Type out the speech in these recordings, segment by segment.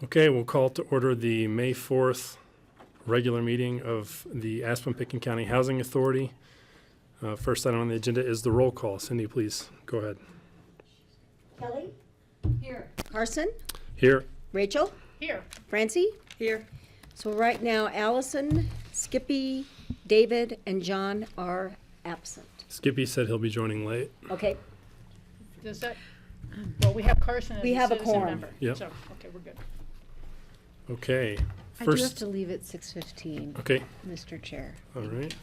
Okay, we'll call to order the May 4th regular meeting of the Aspen Pitkin County Housing Authority. First item on the agenda is the roll call. Cindy, please go ahead. Kelly? Here. Carson? Here. Rachel? Here. Francie? Here. So right now, Allison, Skippy, David, and John are absent. Skippy said he'll be joining late. Okay, Does that, well, we have Carson as We a have a citizen quorum. member. Yep. So, okay, we're good. Okay. I do have First. to leave at 6:15, Okay. Mr. Chair. All right.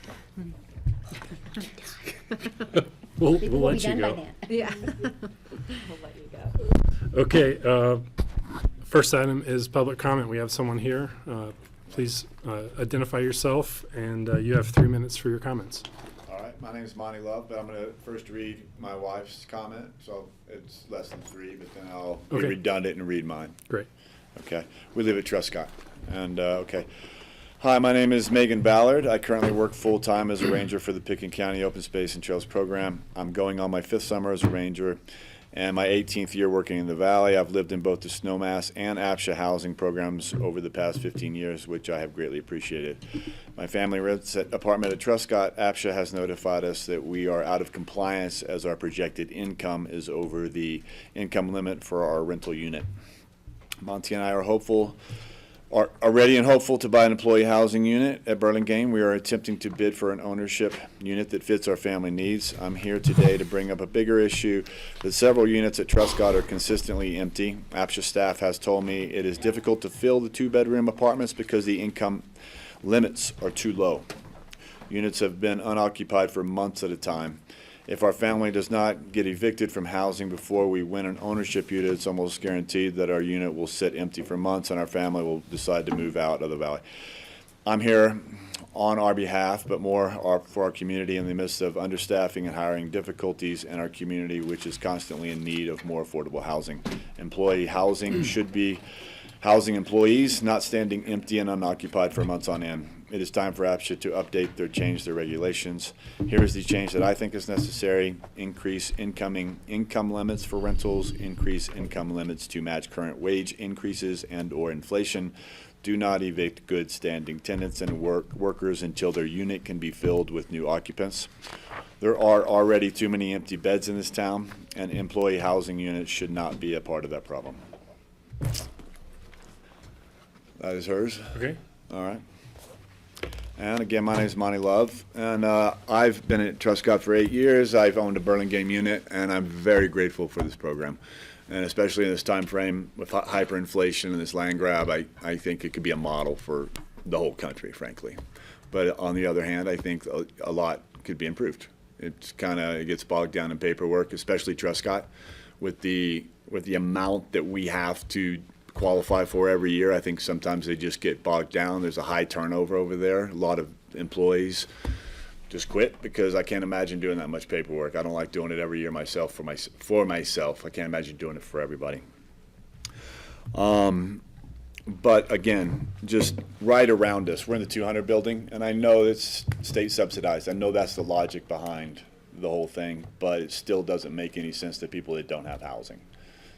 We'll people will let be you done by go. then. Yeah. We'll let you go. Okay. First item is public comment. We have someone here. Please identify yourself, and you have 3 minutes for your comments. All right, my name is Monty Love, but I'm going to first read my wife's comment, so it's less than 3, but then I'll be Okay. redundant and read mine. Great. Okay, we live at Truscott, and okay. Hi, my name is Megan Ballard. I currently work full-time as a ranger for the Pitkin County Open Space and Trails Program. I'm going on my 5th summer as a ranger and my 18th year working in the Valley. I've lived in both the Snowmass and APCHA housing programs over the past 15 years, which I have greatly appreciated. My family rents an apartment at Truscott. APCHA has notified us that we are out of compliance as our projected income is over the income limit for our rental unit. Monty and I are ready and hopeful to buy an employee housing unit at Burlingame. We are attempting to bid for an ownership unit that fits our family needs. I'm here today to bring up a bigger issue that several units at Truscott are consistently empty. APCHA staff has told me it is difficult to fill the 2-bedroom apartments because the income limits are too low. Units have been unoccupied for months at a time. If our family does not get evicted from housing before we win an ownership unit, it's almost guaranteed that our unit will sit empty for months and our family will decide to move out of the Valley. I'm here on our behalf, but more for our community in the midst of understaffing and hiring difficulties in our community, which is constantly in need of more affordable housing. Employee housing should be housing employees, not standing empty and unoccupied for months on end. It is time for APCHA to update change their regulations. Here is the change that I think is necessary. Increase income limits for rentals, increase income limits to match current wage increases and or inflation. Do not evict good standing tenants and workers until their unit can be filled with new occupants. There are already too many empty beds in this town, and employee housing units should not be a part of that problem. That is hers. Okay. All right. And again, my name is Monty Love, and I've been at Truscott for 8 years. I've owned a Burlingame unit, and I'm very grateful for this program. And especially in this time frame with hyperinflation and this land grab, I think it could be a model for the whole country, frankly. But on the other hand, I think a lot could be improved. It gets bogged down in paperwork, especially Truscott, with the amount that we have to qualify for every year. I think sometimes they just get bogged down. There's a high turnover over there. A lot of employees just quit because I can't imagine doing that much paperwork. I don't like doing it every year myself for myself. I can't imagine doing it for everybody. But again, just right around us, we're in the 200 building, and I know it's state subsidized. I know that's the logic behind the whole thing, but it still doesn't make any sense to people that don't have housing.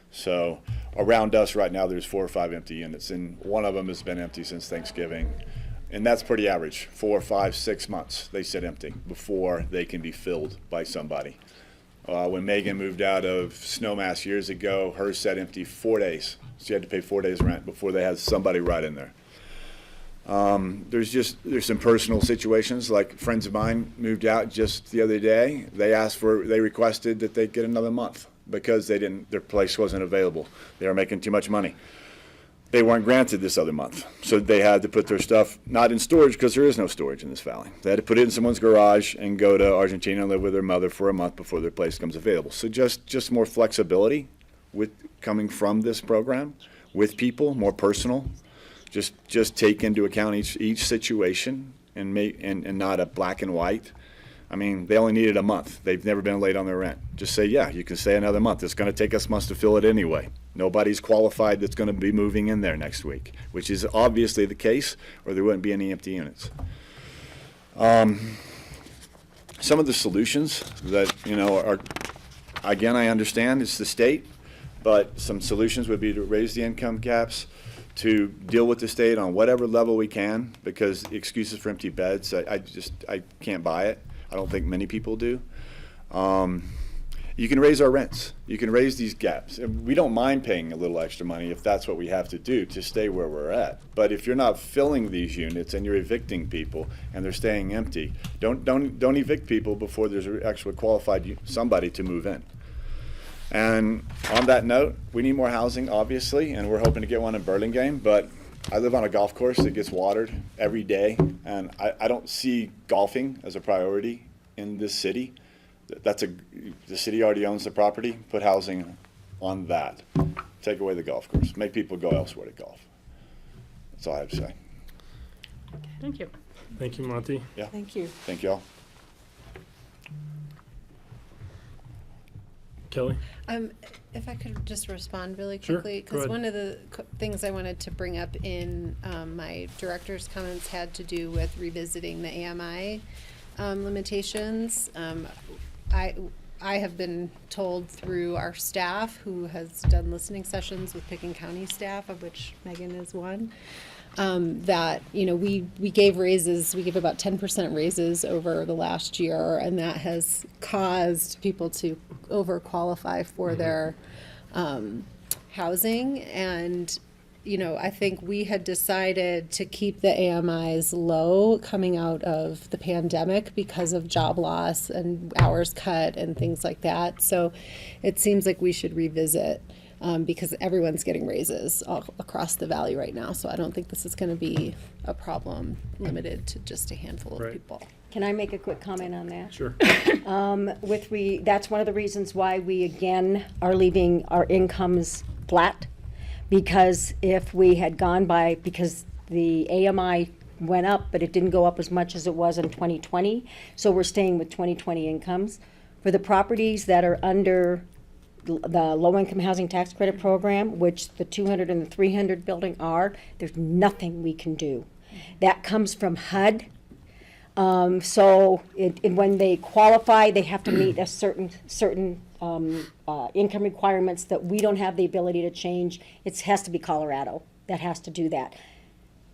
So around us right now, there's 4 or 5 empty units, and one of them has been empty since Thanksgiving. And that's pretty average, 4, 5, 6 months they sit empty before they can be filled by somebody. When Megan moved out of Snowmass years ago, hers sat empty 4 days. She had to pay 4 days rent before they had somebody right in there. There's some personal situations, like friends of mine moved out just the other day. They requested that they get another month because their place wasn't available. They were making too much money. They weren't granted this other month, so they had to put their stuff not in storage because there is no storage in this valley. They had to put it in someone's garage and go to Argentina and live with their mother for a month before their place comes available. So just more flexibility with coming from this program with people, more personal. Just take into account each situation and not a black and white. I mean, they only needed a month. They've never been late on their rent. Just say, yeah, you can stay another month. It's going to take us months to fill it anyway. Nobody's qualified that's going to be moving in there next week, which is obviously the case, or there wouldn't be any empty units. Some of the solutions that, are, again, I understand it's the state, but some solutions would be to raise the income caps, to deal with the state on whatever level we can, because excuses for empty beds, I can't buy it. I don't think many people do. You can raise our rents. You can raise these gaps. And we don't mind paying a little extra money if that's what we have to do to stay where we're at. But if you're not filling these units and you're evicting people and they're staying empty, don't evict people before there's actually qualified somebody to move in. And on that note, we need more housing, obviously, and we're hoping to get one in Burlingame. But I live on a golf course that gets watered every day, and I don't see golfing as a priority in this city. The city already owns the property. Put housing on that. Take away the golf course. Make people go elsewhere to golf. That's all I have to say. Thank you. Thank you, Monty. Yeah. Thank you. Thank y'all. Kelly? If I could just respond really Sure, quickly, go because ahead. one of the things I wanted to bring up in my director's comments had to do with revisiting the AMI limitations. I have been told through our staff, who has done listening sessions with Pitkin County staff, of which Megan is one, that, we gave raises, we gave about 10% raises over the last year, and that has caused people to overqualify for their housing. And, I think we had decided to keep the AMIs low coming out of the pandemic because of job loss and hours cut and things like that. So it seems like we should revisit, because everyone's getting raises all across the valley right now. So I don't think this is going to be a problem limited to just a handful of Right. people. Can I make a quick comment on that? Sure. That's one of the reasons why we again are leaving our incomes flat. Because if we had gone by, because the AMI went up, but it didn't go up as much as it was in 2020, so we're staying with 2020 incomes. For the properties that are under the low-income housing tax credit program, which the 200 and the 300 building are, there's nothing we can do. That comes from HUD. So when they qualify, they have to meet a certain income requirements that we don't have the ability to change. It has to be Colorado that has to do that.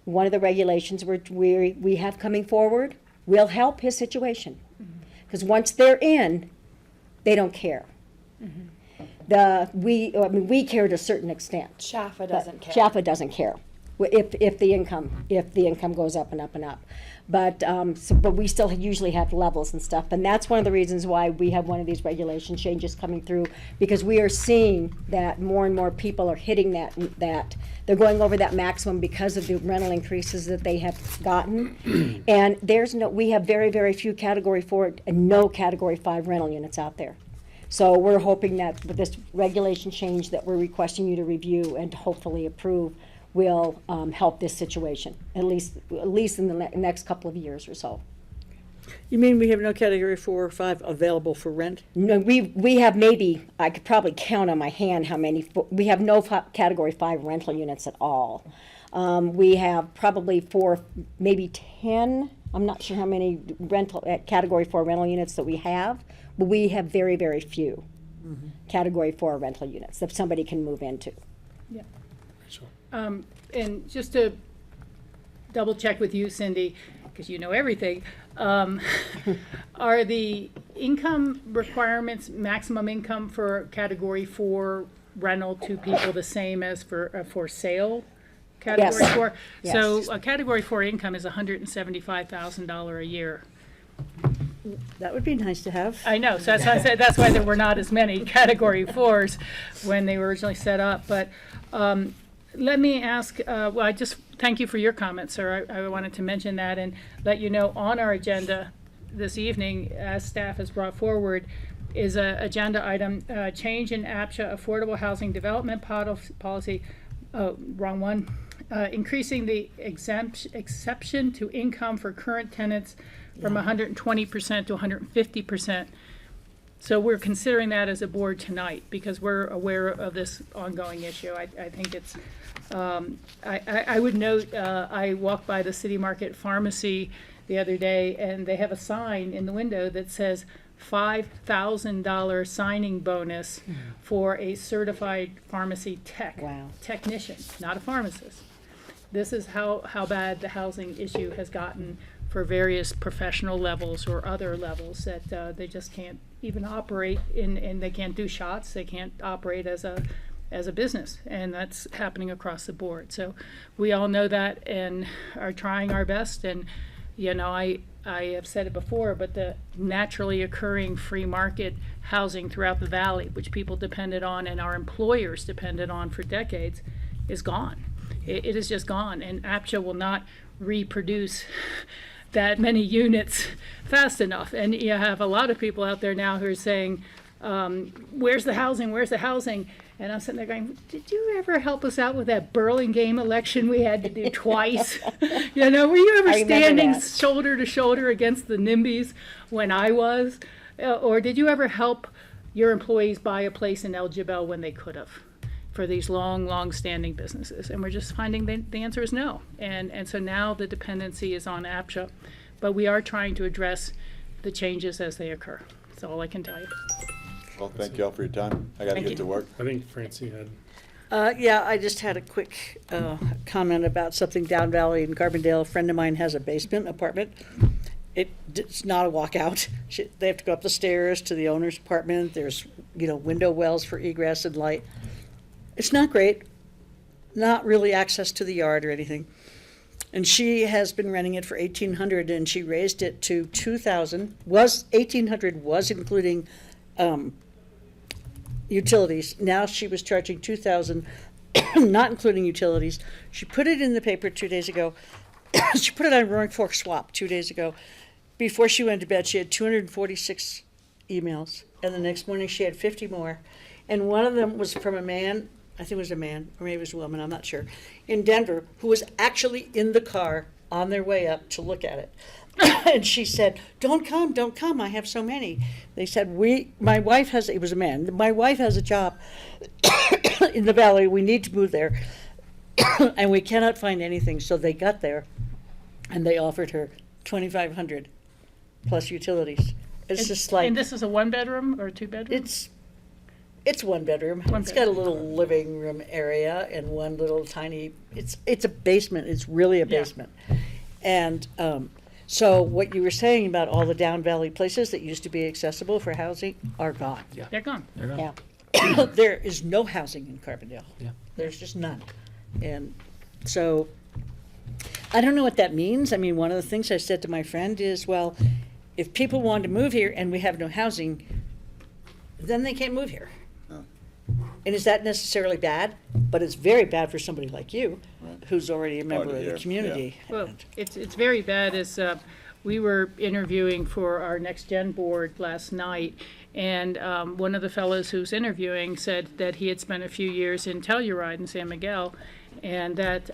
One of the regulations we have coming forward will help his situation. Because once they're in, they don't care. We care to a certain extent. CHAFA doesn't care. CHAFA doesn't care if the income goes up and up and up. But we still usually have levels and stuff, and that's one of the reasons why we have one of these regulation changes coming through, because we are seeing that more and more people are hitting that they're going over that maximum because of the rental increases that they have gotten. And we have very, very few Category 4 and no Category 5 rental units out there. So we're hoping that with this regulation change that we're requesting you to review and to hopefully approve will help this situation, at least in the next couple of years or so. You mean we have no Category 4 or 5 available for rent? No, we have maybe, I could probably count on my hand how many, we have no Category 5 rental units at all. We have probably 4, maybe 10, I'm not sure how many Category 4 rental units that we have, but we have very, very few Category 4 rental units that somebody can move into. Yeah. Rachel. And just to double check with you, Cindy, because you know everything, are the income requirements, maximum income for Category 4 rental to people the same as for sale? Category Yes. 4? Yes. So a Category 4 income is $175,000 a year. That would be nice to have. I know, so that's why I said, that's why there were not as many Category 4s when they were originally set up. But let me ask, I just thank you for your comments, sir. I wanted to mention that and let you know on our agenda this evening, as staff has brought forward, is a agenda item, change in APCHA affordable housing development policy, wrong one, increasing the exception to income for current tenants from 120% to 150%. So we're considering that as a board tonight because we're aware of this ongoing issue. I think it's, I would note, I walked by the City Market Pharmacy the other day and they have a sign in the window that says $5,000 signing bonus for a certified pharmacy Wow. technician, not a pharmacist. This is how bad the housing issue has gotten for various professional levels or other levels, that they just can't even operate and they can't do shots, they can't operate as a business, and that's happening across the board. So we all know that and are trying our best, and I have said it before, but the naturally occurring free market housing throughout the valley, which people depended on and our employers depended on for decades, is gone. It is just gone, and APCHA will not reproduce that many units fast enough. And you have a lot of people out there now who are saying, where's the housing, where's the housing? And I'm sitting there going, did you ever help us out with that Burlingame election we had to do twice? Were you ever I remember standing that. shoulder to shoulder against the NIMBYs when I was? Or did you ever help your employees buy a place in El Jebel when they could have? For these long-standing businesses, and we're just finding the answer is no. And so now the dependency is on APCHA, but we are trying to address the changes as they occur. That's all I can tell you. Well, thank you all for your time. I got to Thank get you. to work. I think Francie had. Yeah, I just had a quick comment about something down valley in Carbondale. A friend of mine has a basement apartment. It's not a walkout. They have to go up the stairs to the owner's apartment. There's, window wells for egress and light. It's not great, not really access to the yard or anything. And she has been renting it for $1,800, and she raised it to $2,000. $1,800 was including utilities. Now she was charging $2,000, not including utilities. She put it in the paper 2 days ago. She put it on Roaring Fork Swap 2 days ago. Before she went to bed, she had 246 emails, and the next morning she had 50 more. And one of them was from a man, I think it was a man, or maybe it was a woman, I'm not sure, in Denver, who was actually in the car on their way up to look at it. And she said, don't come, I have so many. They said, my wife has, it was a man, my wife has a job in the valley, we need to move there, and we cannot find anything. So they got there, and they offered her $2,500 plus utilities. It's just like. And this is a one-bedroom or a two-bedroom? It's one bedroom. It's got a little living room area and one little tiny, it's a basement. It's really a Yeah. basement. And so what you were saying about all the down valley places that used to be accessible for housing are gone. They're gone. Yeah. There is no housing in Carbondale. Yeah. There's just none. And so I don't know what that means. I mean, one of the things I said to my friend is, well, if people want to move here and we have no housing, then they can't move here. And is that necessarily bad? But it's very bad for somebody like you, who's already a member to of hear, the community. Well, it's very bad. We were interviewing for our Next Gen board last night, and one of the fellows who's interviewing said that he had spent a few years in Telluride in San Miguel, and that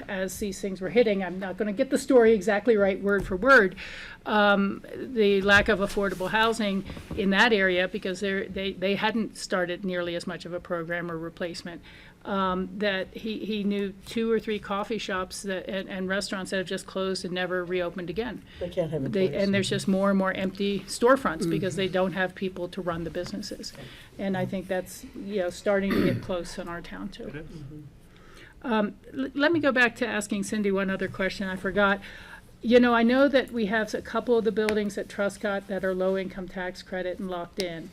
as these things were hitting, I'm not going to get the story exactly right word for word, the lack of affordable housing in that area, because they hadn't started nearly as much of a program or replacement, that he knew 2 or 3 coffee shops and restaurants that have just closed and never reopened again. They can't have employees. And there's just more and more empty storefronts because they don't have people to run the businesses. And I think that's, starting to get close in our town too. Let me go back to asking Cindy one other question I forgot. I know that we have a couple of the buildings at Truscott that are low income tax credit and locked in.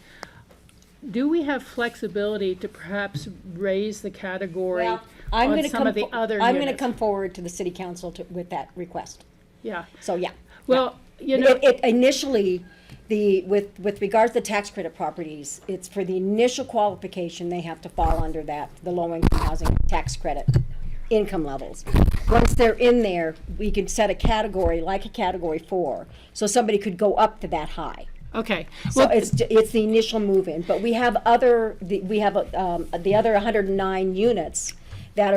Do we have flexibility to perhaps raise the category Well, I'm on gonna some of the other units? I'm gonna come forward to the city council with that request. Yeah. So, yeah. Well, It initially, with regards to tax credit properties, it's for the initial qualification, they have to fall under that, the low-income housing tax credit income levels. Once they're in there, we can set a category, like a category 4, so somebody could go up to that high. okay. So Well, it's the initial move-in, but we have the other 109 units that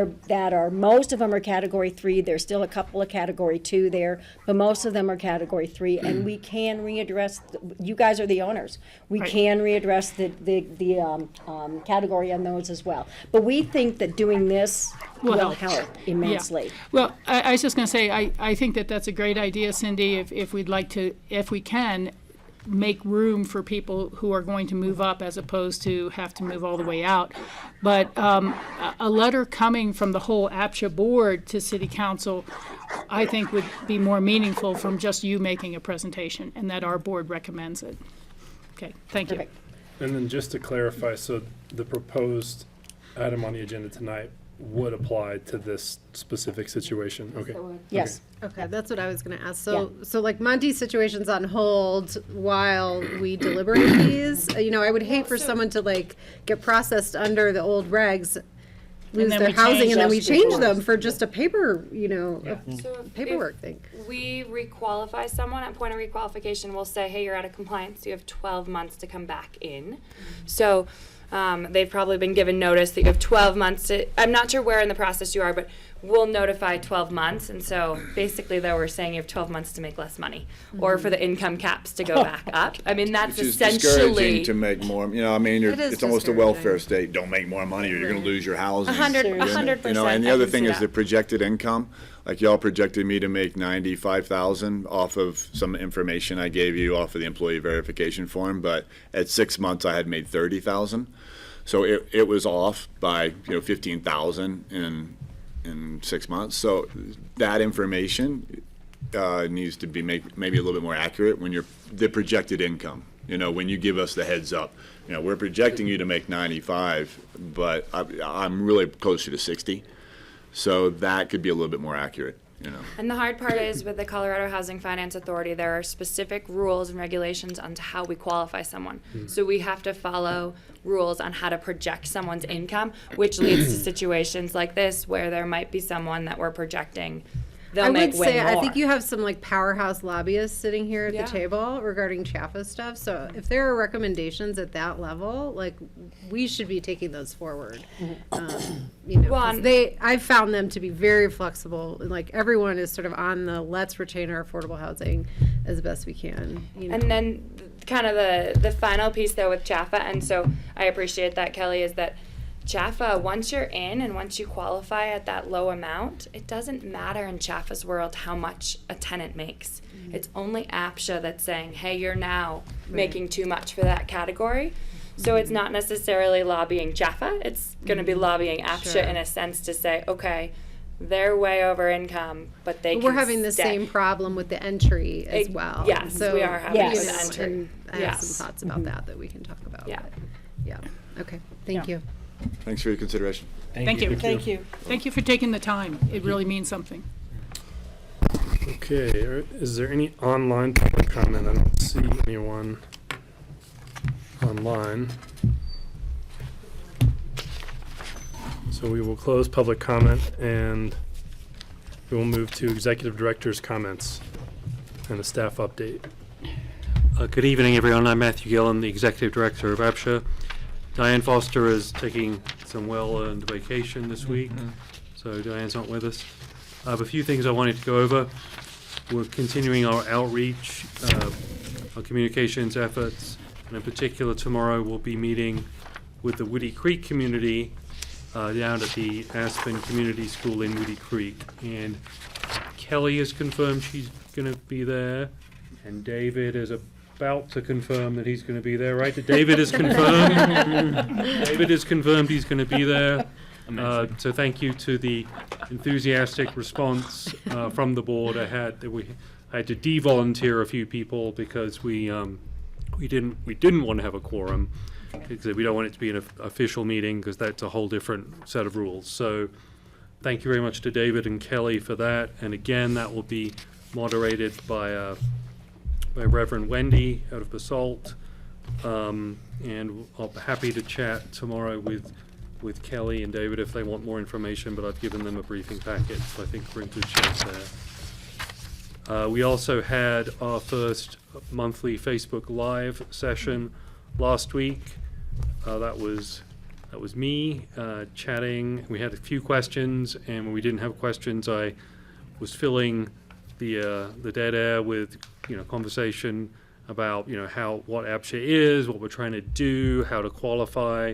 are, most of them are category 3, there's still a couple of category 2 there, but most of them are category 3, and we can readdress, you guys are the owners, we Right. can readdress the category on those as well. But we think that doing this will help immensely. Yeah. Well, I was just going to say, I think that that's a great idea, Cindy, if we'd like to, if we can, make room for people who are going to move up as opposed to have to move all the way out. But a letter coming from the whole APCHA board to city council, I think would be more meaningful from just you making a presentation, and that our board recommends it. Okay, thank you. Perfect. And then just to clarify, so the proposed item on the agenda tonight would apply to this specific situation? Okay. Yes. Okay, that's what I was gonna ask. So like Monty's situation's on hold while we deliberate these. You know, I would hate for someone to like get processed under the old regs, lose then their we housing, change and then we those change before. them for just a paper, you know, So a if paperwork thing. we requalify someone at point of requalification, we'll say, hey, you're out of compliance, you have 12 months to come back in. So they've probably been given notice that you have 12 months to, I'm not sure where in the process you are, but we'll notify 12 months. And so basically, though, we're saying you have 12 months to make less money or for the income caps to go back up. I mean, that's Which is discouraging essentially to make more, you know, I mean, It is it's almost a discouraging. welfare state. Don't make more money or you're gonna lose your housing. 100%. You know, and the I other can thing see is the that. projected income. Like y'all projected me to make 95,000 off of some information I gave you off of the employee verification form, but at 6 months I had made 30,000. So it was off by, 15,000 in 6 months. So that information needs to be maybe a little bit more accurate when you're the projected income. You know, when you give us the heads up, we're projecting you to make 95, but I'm really closer to 60. So that could be a little bit more accurate, And the hard part is with the Colorado Housing Finance Authority, there are specific rules and regulations on how we qualify someone. So we have to follow rules on how to project someone's income, which leads to situations like this where there might be someone that we're projecting they'll I make would way say, more. I think you have some like powerhouse lobbyists sitting here at Yeah. the table regarding CHAPA stuff. So if there are recommendations at that level, like we should be taking those forward. Well, 'Cause I've found them to be very flexible. And like everyone is sort of on the let's retain our affordable housing as best we can. And then kind of the final piece though with CHAFA, and so I appreciate that, Kelly, is that CHAFA, once you're in and once you qualify at that low amount, it doesn't matter in CHAFA's world how much a tenant makes. It's only APCHA that's saying, hey, you're now making too much for that category. So it's not necessarily lobbying CHAFA, it's going to be lobbying APCHA Sure. in a sense to say, okay, they're way over income, but they But can we're having the stay. same problem with the entry as well. Yes, So, we are having it with the entry. And I have Yes. some thoughts about that we can talk about. Yeah. but- Yeah, okay, thank you. Thanks for your consideration. Thank you. Thank you. Thank you for taking the time. It really means something. Okay, is there any online public comment? I don't see anyone online. So we will close public comment and we will move to executive director's comments and a staff update. Good evening, everyone. I'm Matthew Gillen, the Executive Director of APCHA. Diane Foster is taking some well-earned vacation this week, so Diane's not with us. I have a few things I wanted to go over. We're continuing our outreach, our communications efforts, and in particular tomorrow we'll be meeting with the Woody Creek community down at the Aspen Community School in Woody Creek. And Kelly has confirmed she's going to be there, and David is about to confirm that he's going to be there, right? David is confirmed. David is confirmed he's going to be there. So thank you to the enthusiastic response from the board. I had to de-volunteer a few people because we didn't want to have a quorum because we don't want it to be an official meeting because that's a whole different set of rules. So thank you very much to David and Kelly for that. And again, that will be moderated by Reverend Wendy out of Basalt. And I'll be happy to chat tomorrow with Kelly and David if they want more information, but I've given them a briefing packet, so I think we're in good shape there. We also had our first monthly Facebook Live session last week. That was me chatting. We had a few questions, and when we didn't have questions, I was filling the dead air with conversation about what APCHA is, what we're trying to do, how to qualify.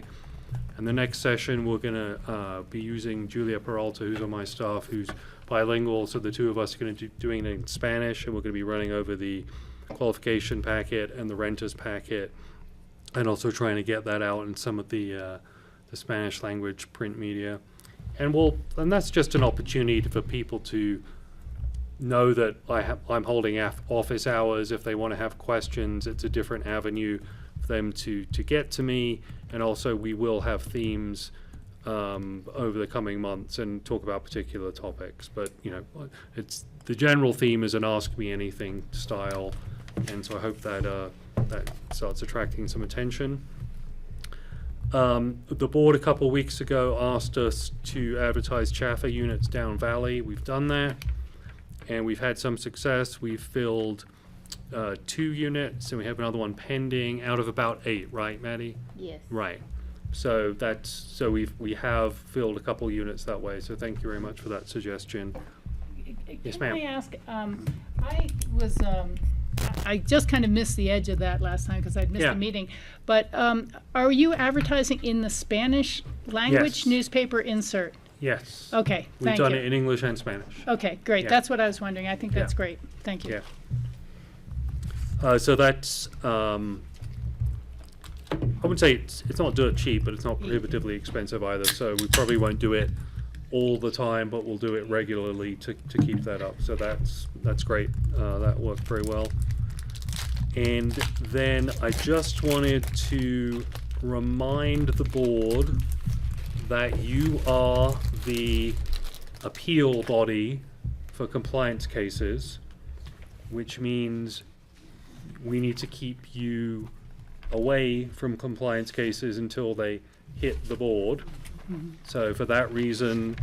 And the next session we're going to be using Julia Peralta, who's on my staff, who's bilingual. So the two of us are going to be doing it in Spanish, and we're going to be running over the qualification packet and the renters packet, and also trying to get that out in some of the Spanish language print media. And that's just an opportunity for people to know that I'm holding office hours. If they want to have questions, it's a different avenue for them to get to me. And also we will have themes over the coming months and talk about particular topics. But, it's the general theme is an Ask Me Anything style. And so I hope that that starts attracting some attention. The board a couple of weeks ago asked us to advertise CHAFA units down Valley. We've done that, and we've had some success. We've filled 2 units, and we have another one pending out of about 8, right, Maddie? Yes. Right. So we have filled a couple units that way. So thank you very much for that suggestion. Yes, ma'am. Can I ask, I just kind of missed the edge of that last time because I'd missed Yeah. the meeting. But are you advertising in the Spanish language Yes. newspaper insert? Yes. Okay, We've thank done you. it in English and Spanish. Okay, great. Yeah. That's what I was wondering. I think that's Yeah. great. Thank you. Yeah. So that's, I wouldn't say it's not dirt cheap, but it's not prohibitively expensive either. So we probably won't do it all the time, but we'll do it regularly to keep that up. So that's great. That worked very well. And then I just wanted to remind the board that you are the appeal body for compliance cases, which means we need to keep you away from compliance cases until they hit the board. So for that reason,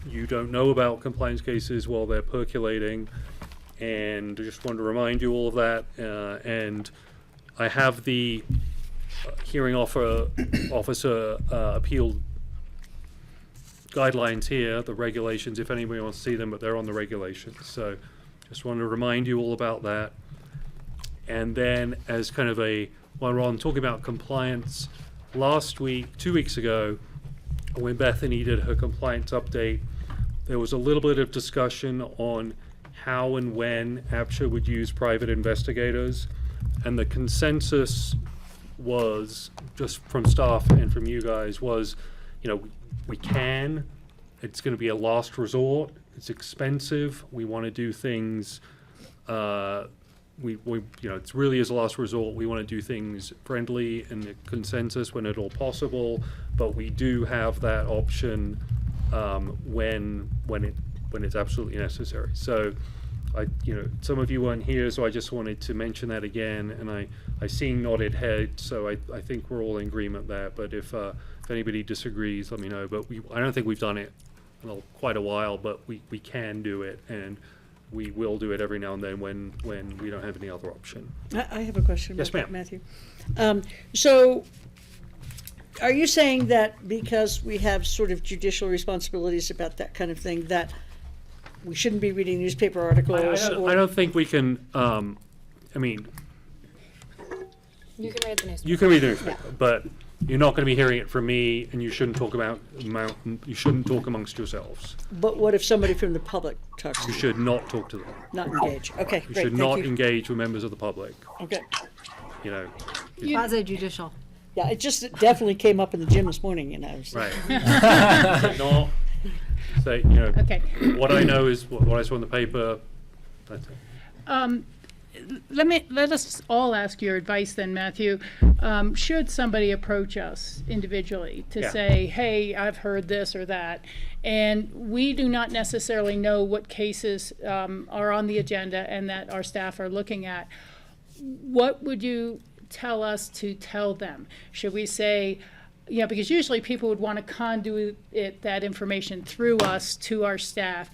you don't know about compliance cases while they're percolating, and I just wanted to remind you all of that. And I have the hearing officer appeal guidelines here, the regulations, if anybody wants to see them, but they're on the regulations. So just wanted to remind you all about that. And then as kind of while we're on talking about compliance, last week, 2 weeks ago, when Bethany did her compliance update, there was a little bit of discussion on how and when APCHA would use private investigators. And the consensus was, just from staff and from you guys, was, we can. It's going to be a last resort. It's expensive. We want to do things, it really is a last resort. We want to do things friendly and the consensus when at all possible, but we do have that option when it's absolutely necessary. So, some of you weren't here, so I just wanted to mention that again. And I seen nodded heads, so I think we're all in agreement there. But if anybody disagrees, let me know. But I don't think we've done it in quite a while, but we can do it, and we will do it every now and then when we don't have any other option. I have a question Yes, about that, ma'am. Matthew. So, are you saying that because we have sort of judicial responsibilities about that kind of thing, that we shouldn't be reading newspaper articles? I don't think we can, You can read the newspaper. you can read the newspaper, but you're not going to be hearing it from me, and you shouldn't talk amongst yourselves. But what if somebody from the public talks to You you? should not talk to them. Not engage. Okay, You great, should thank not you. engage with members of the public. Okay. Quasi judicial. Yeah, it definitely came up in the gym this morning, so- Right. Not say, Okay. what I know is what I saw in the paper. That's it. Let us all ask your advice then, Matthew. Should somebody approach us individually to Yeah. say, hey, I've heard this or that, and we do not necessarily know what cases are on the agenda and that our staff are looking at, what would you tell us to tell them? Should we say, because usually people would want to conduit that information through us to our staff.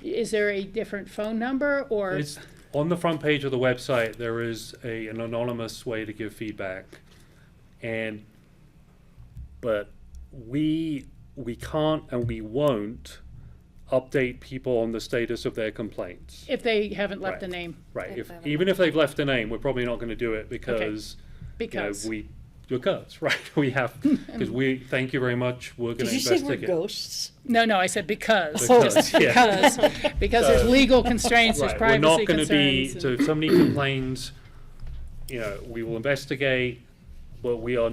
Is there a different phone number or? It's on the front page of the website. There is an anonymous way to give feedback, but we can't and we won't update people on the status of their complaints. If they haven't left a Right. name. Right. If they haven't Even if they've left a name, we're probably not going to do it because Because. we Because, right, we have, because thank you very much, we're gonna Did you say we're investigate. ghosts? No, I said because. Because, Just yeah. because there's legal constraints, there's Right, we're privacy not gonna be, concerns. so if somebody complains, we will investigate, but we are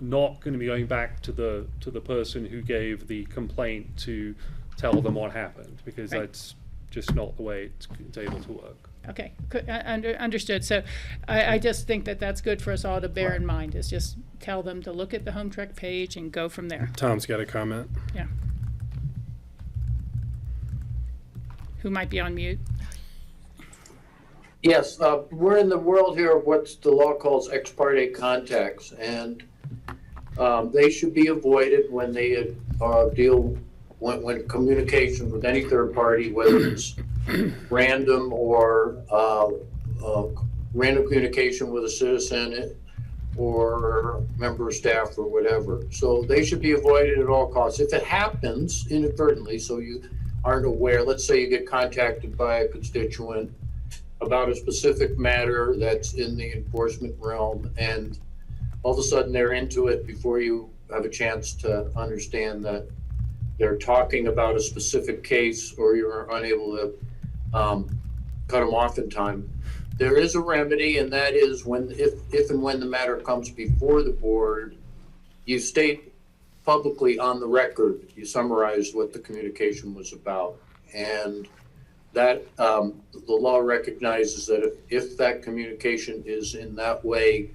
not gonna be going back to the person who gave the complaint to tell them what happened, because Right. that's just not the way it's able to work. Okay, understood. So I just think that that's good for us all to bear in mind, is just tell them to look at the Home Trek page and go from there. Tom's got a comment. Yeah. Who might be on mute? Yes, we're in the world here of what the law calls ex parte contacts, and they should be avoided when they when communication with any third party, whether it's random or random communication with a citizen or member of staff or whatever. So they should be avoided at all costs. If it happens inadvertently, so you aren't aware, let's say you get contacted by a constituent about a specific matter that's in the enforcement realm, and all of a sudden they're into it before you have a chance to understand that they're talking about a specific case, or you're unable to cut them off in time. There is a remedy, and that is if and when the matter comes before the board, you state publicly on the record, you summarize what the communication was about. And that the law recognizes that if that communication is in that way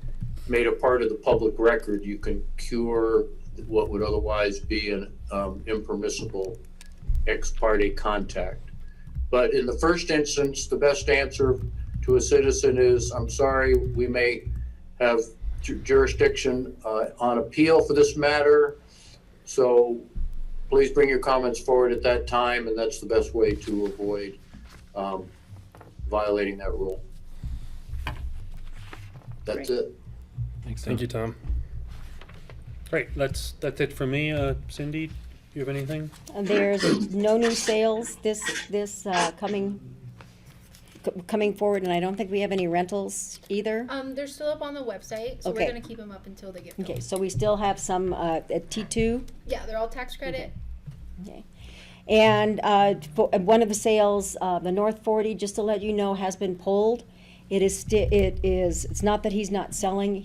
made a part of the public record, you can cure what would otherwise be an impermissible ex parte contact. But in the first instance, the best answer to a citizen is, I'm sorry, we may have jurisdiction on appeal for this matter, so please bring your comments forward at that time, and that's the best way to avoid violating that rule. That's it. Thank you, Tom. Great, that's it for me. Cindy, do you have anything? There's no new sales this coming forward, and I don't think we have any rentals either. They're still up on the website, so Okay. we're gonna keep them up until they get filled. Okay, so we still have some at T2. Yeah, they're all tax credit. Okay. And one of the sales, the North 40, just to let you know, has been pulled. It's not that he's not selling,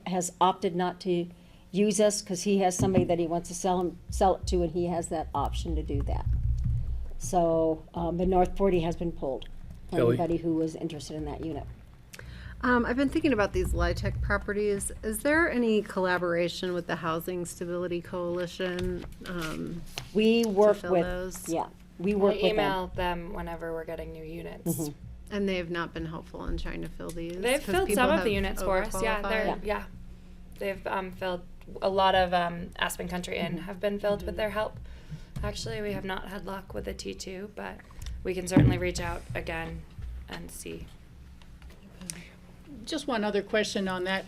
has opted not to use us because he has somebody that he wants to sell it to, and he has that option to do that. So the North 40 has been pulled for Kelly? anybody who was interested in that unit. I've been thinking about these LIHTC properties. Is there any collaboration with the Housing Stability Coalition? We work fill with, those? yeah, we We work with them. email them whenever we're getting new units. And they have not been helpful in trying to fill these? They've 'Cause filled people some of have the units for us. Yeah, overqualified? yeah. They've filled a lot of Aspen Country Inn have been filled with their help. Actually, we have not had luck with the T2, but we can certainly reach out again and see. Just one other question on that.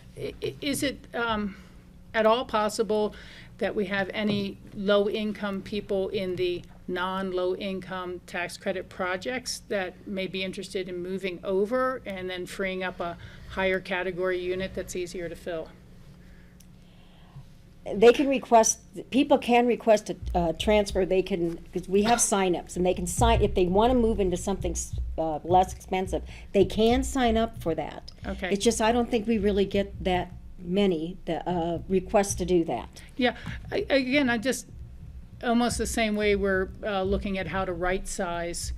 Is it at all possible that we have any low-income people in the non-low-income tax credit projects that may be interested in moving over and then freeing up a higher category unit that's easier to fill? They can request, people can request a transfer, because we have signups, and they can sign, if they want to move into something less expensive, they can sign up for that. Okay. It's just, I don't think we really get that many requests to do that. Yeah, again, I just, almost the same way we're looking at how to right-size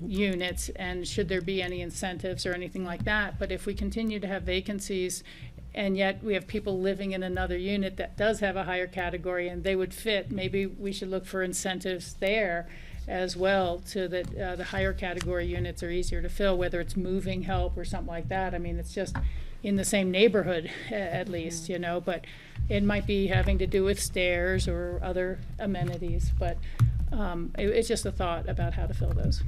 units, and should there be any incentives or anything like that. But if we continue to have vacancies, and yet we have people living in another unit that does have a higher category and they would fit, maybe we should look for incentives there as well, so that the higher category units are easier to fill, whether it's moving help or something like that. I mean, it's just in the same neighborhood at least, you know, but it might be having to do with stairs or other amenities, but it's just a thought about how to fill those.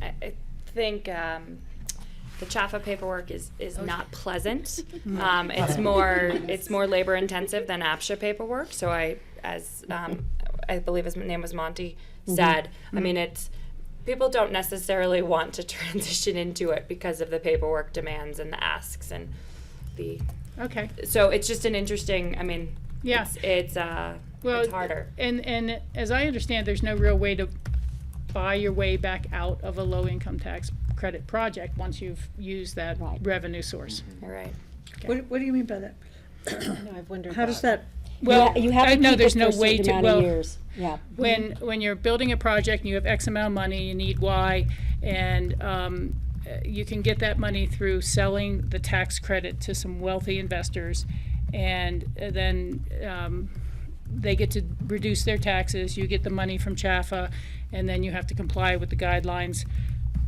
I think the CHA paperwork is not pleasant. It's more labor intensive than APCHA paperwork. So I believe his name was Monty said, I mean, people don't necessarily want to transition into it because of the paperwork demands and the asks and the Okay, So it's just an interesting, I mean, yeah. it's Well, harder. And as I understand, there's no real way to buy your way back out of a low-income tax credit project once you've used that Right. revenue source. All right. What do you mean by that? No, I've wondered How does that, Well, you have to no, keep there's it no for a way certain to, amount of well, years. Yeah. when you're building a project and you have X amount of money, you need Y, and you can get that money through selling the tax credit to some wealthy investors, and then they get to reduce their taxes, you get the money from CHA, and then you have to comply with the guidelines.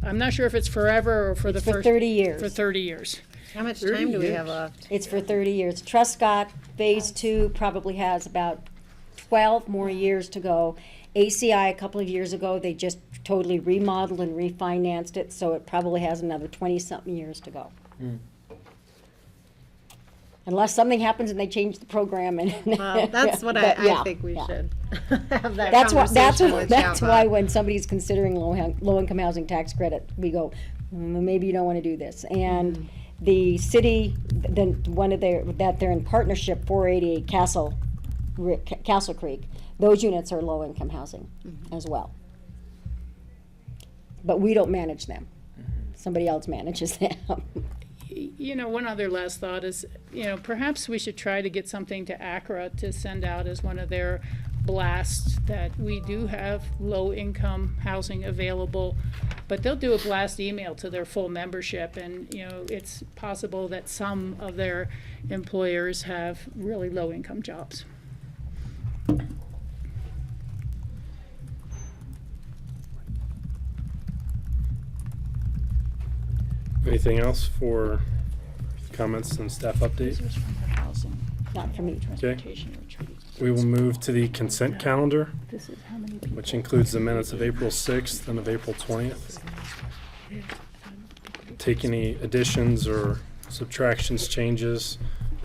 I'm not sure if it's forever or for the For first. 30 years. For 30 years. How much time do we have left? It's for 30 years. Truscott Phase 2 probably has about 12 more years to go. ACI, a couple of years ago, they just totally remodeled and refinanced it, so it probably has another 20-something years to go. Unless something happens and they change the program and. Well, that's what But, I yeah, think we yeah. should have that That's conversation with that's Chapa. why when somebody's considering low-income housing tax credit, we go, maybe you don't want to do this. And the city, then that they're in partnership, 488 Castle Creek, those units are low-income housing as well. But we don't manage them. Somebody else manages them. You know, one other last thought is, you know, perhaps we should try to get something to APCHA to send out as one of their blasts that we do have low-income housing available, but they'll do a blast email to their full membership, and, you know, it's possible that some of their employers have really low-income jobs. Anything else for comments and staff update? Not for me. Okay. We will move to the consent calendar, which includes the minutes of April 6th and of April 20th. Take any additions or subtractions, changes,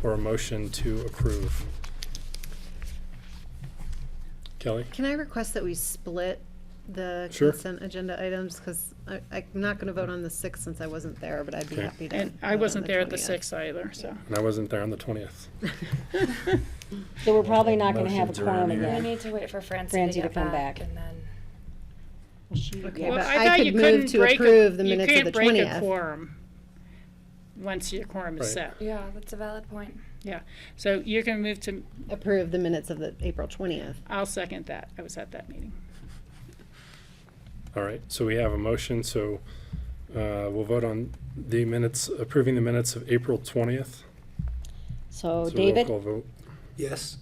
or a motion to approve. Kelly? Can I request that we split the Sure. consent agenda items? Because I'm not going to vote on the 6th since I wasn't there, but I'd be Okay. happy to. And I vote on wasn't there at the 20th. 6th either, so. And I wasn't there on the 20th. So we're probably not gonna have a Motions quorum around here. We again. need to wait for Francie Francie to to get come back. and then. Okay, Well, but I I thought could you move couldn't to break a- approve the minutes of the You can't break a 20th. quorum once your quorum is Right. set. Yeah, that's a valid point. Yeah, so you can move to, Approve the minutes of the April 20th. I'll second that. I was at that meeting. All right, so we have a motion, so we'll vote on the minutes, approving the minutes of April 20th. So It's a roll David, call vote. Yes.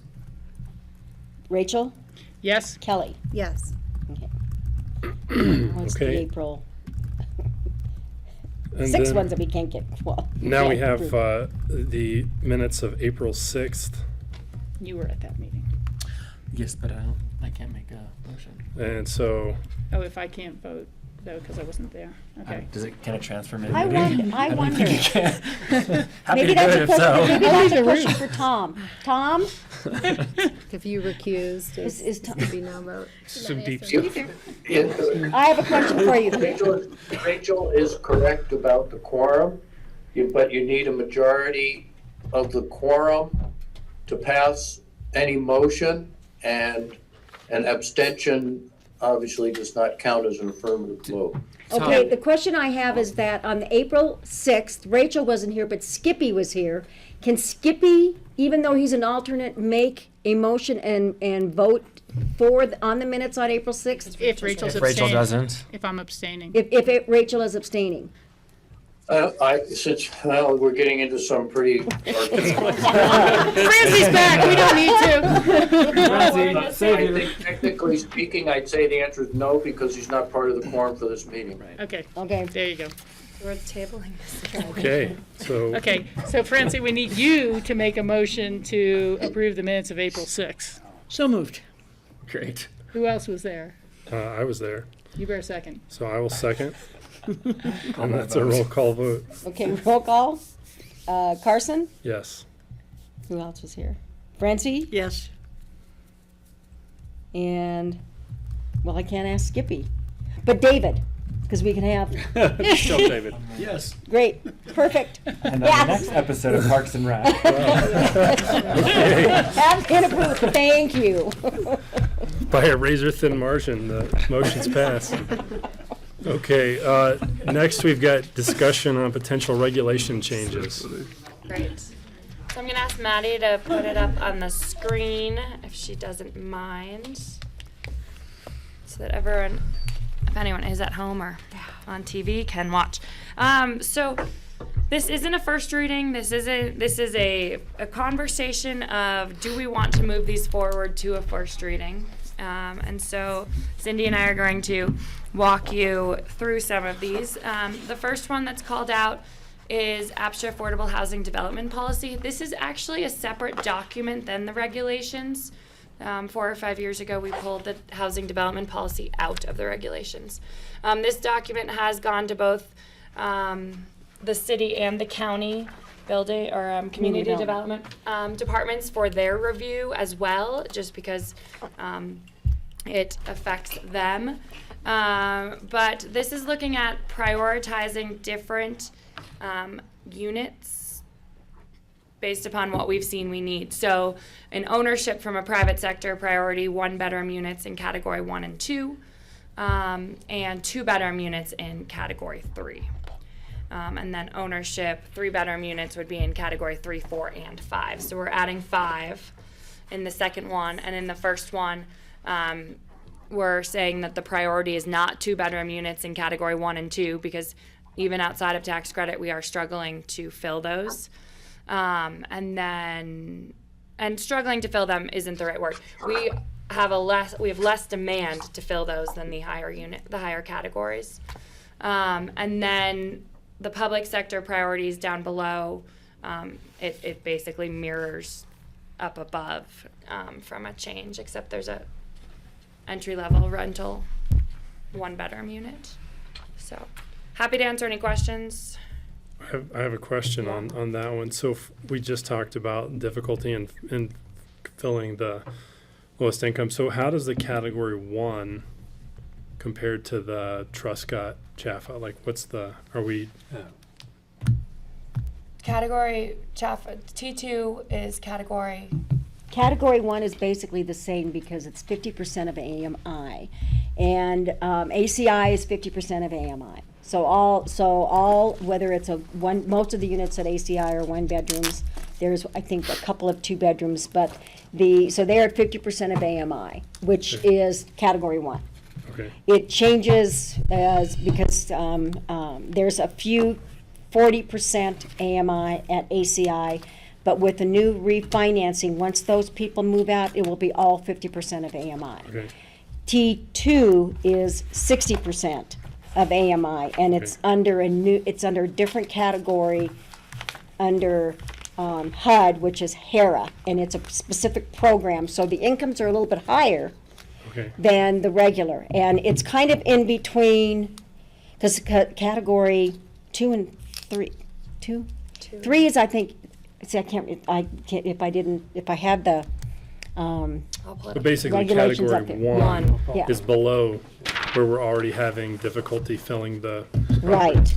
Rachel, Yes? Kelly. Yes. What's the Okay. April? And 6 then ones that we can't get, well. Now we can't have approve. the minutes of April 6th, You were at that meeting. Yes, but I can't make a motion. and so Oh, if I can't vote, though, because I wasn't there. Okay. Can it transfer maybe? I don't wonder. think it can. Happy Maybe to do that's it a if question, so. maybe that's a question for Tom. Tom, If you recused, is it Tom- would be no vote. some deep You- stuff. I have a question for you. Rachel is correct about the quorum, but you need a majority of the quorum to pass any motion, and an abstention obviously does not count as an affirmative vote. Okay, the question I have is that on the April 6th, Rachel wasn't here, but Skippy was here. Can Skippy, even though he's an alternate, make a motion and vote on the minutes on April 6th? If Rachel's If Rachel abstaining. doesn't, If I'm abstaining. Rachel is abstaining. We're getting into some pretty. Francie's back, we don't need to. I think technically speaking, I'd say the answer is no, because he's not part of the quorum for this meeting. Okay, Okay. there you go. We're tabling this. Okay, so Okay, so Francie, we need you to make a motion to approve the minutes of April 6th. so moved. great. Who else was there? I was there, You better second. so I will second. And that's a roll call vote. Okay, roll call. Carson? Yes. Who else was here? Francie? Yes. And, well, I can't ask Skippy. But David, Because we can have, Good job, David. Yes. great, perfect. And Yeah. on the next episode of Parks and Rec. Have been approved, thank you. By a razor-thin margin, the motion's passed. Okay, next we've got discussion on potential regulation changes. Great. So I'm gonna ask Maddie to put it up on the screen if she doesn't mind. So that everyone, if anyone is at home or on TV, can watch. So this isn't a first reading. This is a conversation of, do we want to move these forward to a first reading? And so Cindy and I are going to walk you through some of these. The first one that's called out is APCHA Affordable Housing Development Policy. This is actually a separate document than the regulations. 4 or 5 years ago, we pulled the housing development policy out of the regulations. This document has gone to both the city and the county building or community development departments for their review as well, just because it affects them. But this is looking at prioritizing different units based upon what we've seen we need. So in ownership from a private sector, priority 1-bedroom units in category 1 and 2, and 2-bedroom units in category 3. And then ownership, 3-bedroom units would be in category 3, 4, and 5. So we're adding 5 in the second one, and in the first one, we're saying that the priority is not 2-bedroom units in category 1 and 2, because even outside of tax credit, we are struggling to fill those. And struggling to fill them isn't the right word. We have less demand to fill those than the higher categories. And then the public sector priorities down below, it basically mirrors up above from a change, except there's a entry-level rental 1-bedroom unit. So happy to answer any questions. I have a question on that one. So we just talked about difficulty in filling the lowest income. So how does the category 1 compared to the Truscott CHA? Like Category CHA, T2 is category. Category 1 is basically the same because it's 50% of AMI, and ACI is 50% of AMI. So all whether it's most of the units at ACI are 1 bedrooms. There's I think a couple of 2 bedrooms, but so they're at 50% of AMI, which is category 1. Okay. It changes because there's a few 40% AMI at ACI. But with the new refinancing, once those people move out, it will be all 50% of AMI. Okay. T2 is 60% of AMI, and it's under a different category under HUD, which is HERA, and it's a specific program. So the incomes are a little bit higher than the regular, and it's kind of in between, because category 2 and 3, 3 is I think. See, I can't if I had the But basically, regulations category up there. 1 Yeah. is below where we're already having difficulty filling the. Right.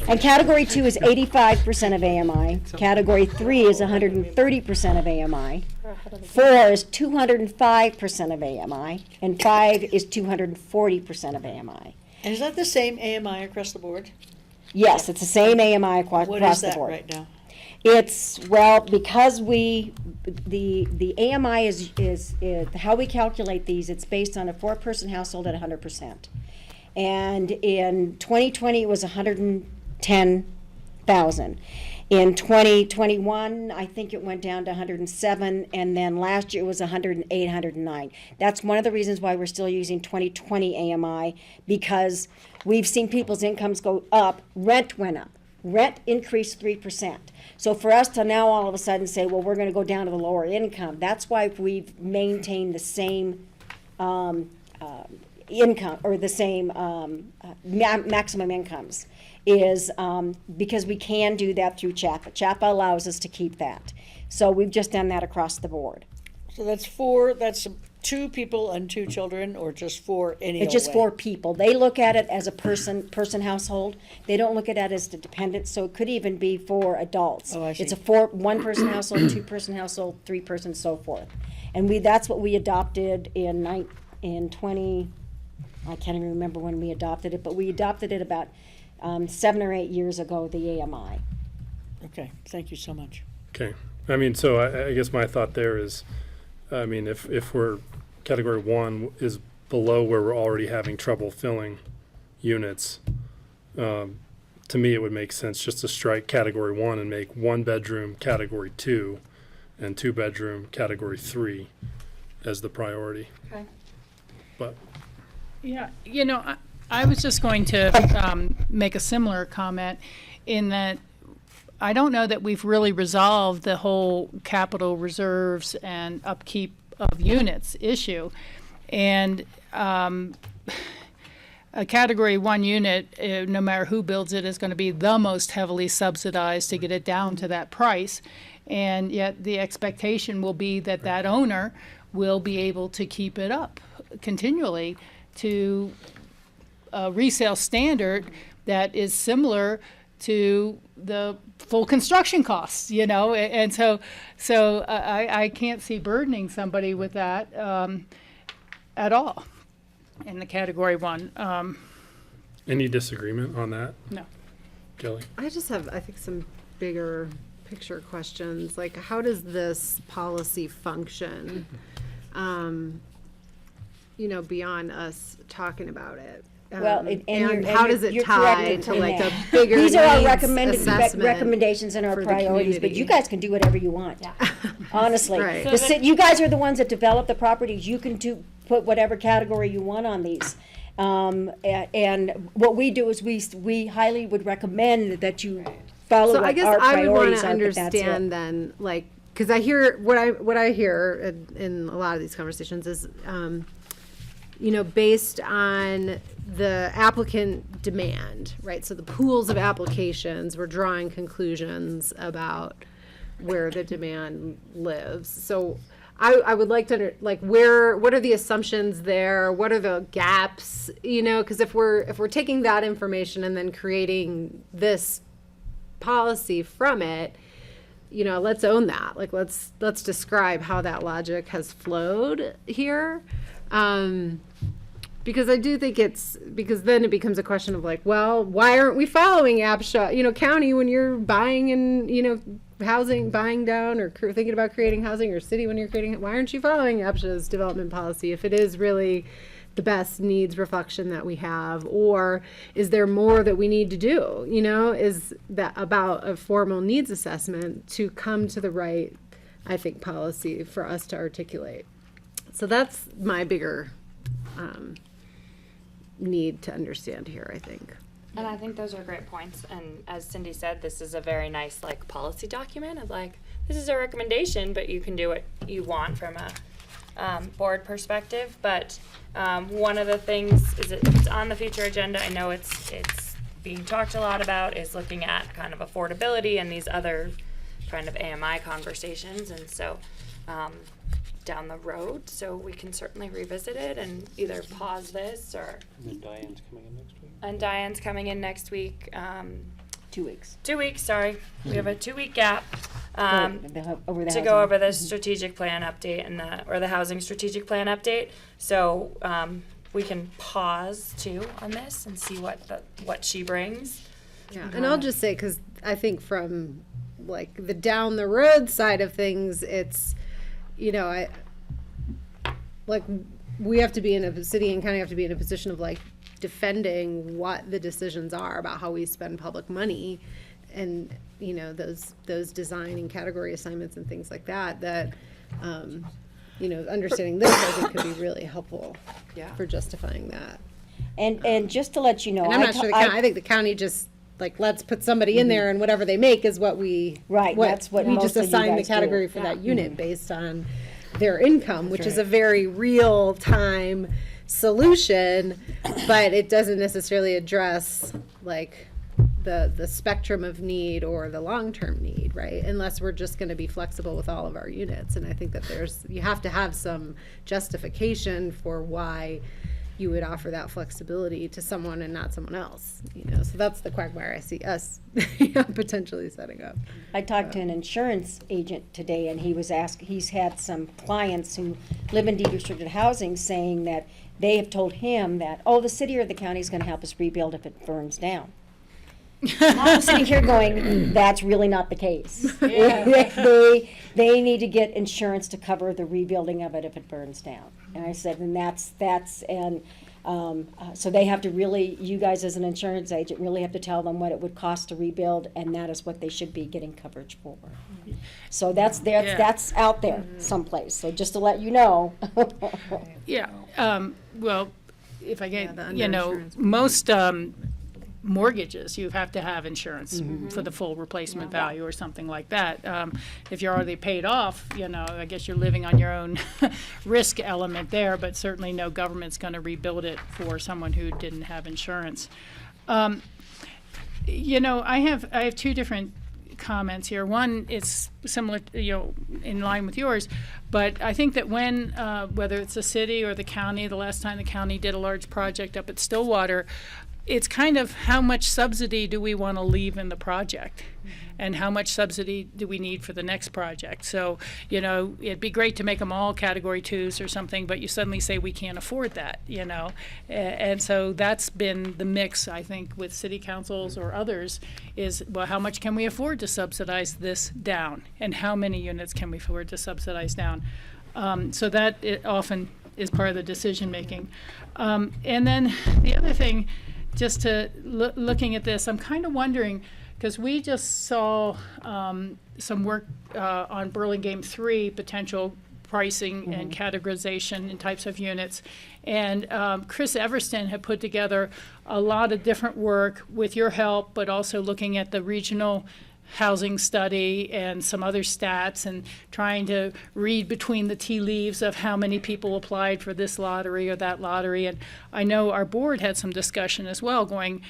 And category 2 is 85% of AMI. Category 3 is 130% of AMI. 4 is 205% of AMI, and 5 is 240% of AMI. And is that the same AMI across the board? Yes, it's the same AMI across the board. What is that right now? It's, because the AMI is how we calculate these, it's based on a 4-person household at 100%. And in 2020, it was 110,000. In 2021, I think it went down to 107, and then last year it was 108, 109. That's one of the reasons why we're still using 2020 AMI, because we've seen people's incomes go up, rent went up. Rent increased 3%. So for us to now all of a sudden say, well, we're going to go down to the lower income, that's why we've maintained the same income or the same maximum incomes, is because we can do that through CHAPA. CHAPA allows us to keep that. So we've just done that across the board. So that's 2 people and 2 children, or just for any It's old just way? 4 people. They look at it as a person household. They don't look at it as the dependents, so it could even be for adults. Oh, I It's a see. 1-person household, 2-person household, 3-person, so forth. And that's what we adopted in 20, I can't even remember when we adopted it, but we adopted it about 7 or 8 years ago, the AMI. Okay, thank you so much. Okay, I mean, so I guess my thought there is, I mean, if we're, category 1 is below where we're already having trouble filling units, to me, it would make sense just to strike category 1 and make 1-bedroom category 2 and 2-bedroom category 3 as the priority. Okay. But, Yeah, I was just going to make a similar comment in that I don't know that we've really resolved the whole capital reserves and upkeep of units issue. And a category 1 unit, no matter who builds it, is going to be the most heavily subsidized to get it down to that price. And yet the expectation will be that that owner will be able to keep it up continually to a resale standard that is similar to the full construction costs, and so I can't see burdening somebody with that at all in the category 1. any disagreement on that? No. Kelly? I just have, I think, some bigger picture questions, like how does this policy function, beyond us talking about it? Well, And how does it you're tie correct to in like that. a bigger These are our needs assessment recommendations and our for the priorities, but you community? guys can do whatever you want. Honestly. Right. You guys are the ones that develop the properties. You can put whatever category you want on these. And what we do is we highly would recommend that you follow So I what guess our I would want priorities to are, but that's it. understand then, like, because I hear what I hear in a lot of these conversations is, based on the applicant demand, right? So the pools of applications, we're drawing conclusions about where the demand lives. So I would like to what are the assumptions there? What are the gaps? Because if we're taking that information and then creating this policy from it, let's own that. Like let's describe how that logic has flowed here. Because I do think because then it becomes a question of like, well, why aren't we following APCHA, county, when you're buying and, housing, buying down or thinking about creating housing, or city when you're creating, why aren't you following APCHA's development policy if it is really the best needs reflection that we have? Or is there more that we need to do? Is that about a formal needs assessment to come to the right, I think, policy for us to articulate? So that's my bigger need to understand here, I think. And I think those are great points. And as Cindy said, this is a very nice policy document of this is a recommendation, but you can do what you want from a board perspective. But one of the things is it's on the future agenda. I know it's being talked a lot about is looking at kind of affordability and these other kind of AMI conversations. And so down the road, so we can certainly revisit it and either pause this or. And then Diane's coming in next week. And Diane's coming in next week. 2 weeks. 2 weeks, sorry. We have a 2-week gap Over the to go over the strategic plan update and the housing strategic plan update. So we can pause too on this and see what she brings. Yeah, and I'll just say, because I think from the down the road side of things, it's, we have to be in a city and county have to be in a position of defending what the decisions are about how we spend public money, and those design and category assignments and things like that understanding this I think could be really helpful for justifying that. And just to let you know, And I'm not sure the county, I think the county just let's put somebody in there and whatever they make is what we that's what we most just of you assign the guys do. category for that unit based on their income, which is a very real time solution, but it doesn't necessarily address the spectrum of need or the long-term need, right? Unless we're just gonna be flexible with all of our units. And I think that you have to have some justification for why you would offer that flexibility to someone and not someone else, so that's the quagmire I see us potentially setting up. I talked to an insurance agent today, and he's had some clients who live in deed restricted housing saying that they have told him that, oh, the city or the county is gonna help us rebuild if it burns down. I'm sitting here going, that's really not the case. They need to get insurance to cover the rebuilding of it if it burns down. And I said, so they have to really, you guys as an insurance agent really have to tell them what it would cost to rebuild, and that is what they should be getting coverage for. So that's out there someplace, so just to let you know. Yeah, well, if I get, the underinsurance. most mortgages, you have to have insurance for the full replacement value or something like that. If you're already paid off, I guess you're living on your own risk element there, but certainly no government's going to rebuild it for someone who didn't have insurance. I have two different comments here. One is similar, in line with yours, but I think that when, whether it's the city or the county, the last time the county did a large project up at Stillwater, it's kind of how much subsidy do we want to leave in the project, and how much subsidy do we need for the next project. So, it'd be great to make them all category 2s or something, but you suddenly say we can't afford that, and so that's been the mix, I think, with city councils or others is, well, how much can we afford to subsidize this down, and how many units can we afford to subsidize down? So that it often is part of the decision making. And then the other thing, just to looking at this, I'm kind of wondering, because we just saw some work on Burlingame 3 potential pricing and categorization and types of units, and Chris Everston had put together a lot of different work with your help, but also looking at the regional housing study and some other stats and trying to read between the tea leaves of how many people applied for this lottery or that lottery. And I know our board had some discussion as well going,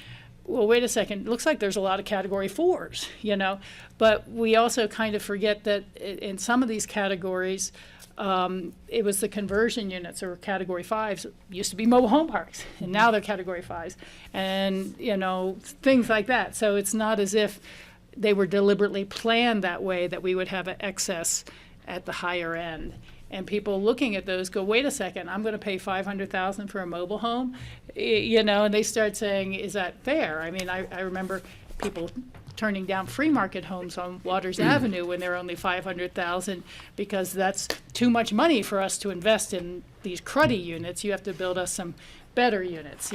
well, wait a second, it looks like there's a lot of category 4s, but we also kind of forget that in some of these categories, it was the conversion units or category 5s. It used to be mobile home parks, and now they're category 5s, and things like that. So it's not as if they were deliberately planned that way, that we would have an excess at the higher end. And people looking at those go, wait a second, I'm going to pay $500,000 for a mobile home, and they start saying, is that fair? I mean, I remember people turning down free market homes on Waters Avenue when they're only $500,000 because that's too much money for us to invest in these cruddy units. You have to build us some better units,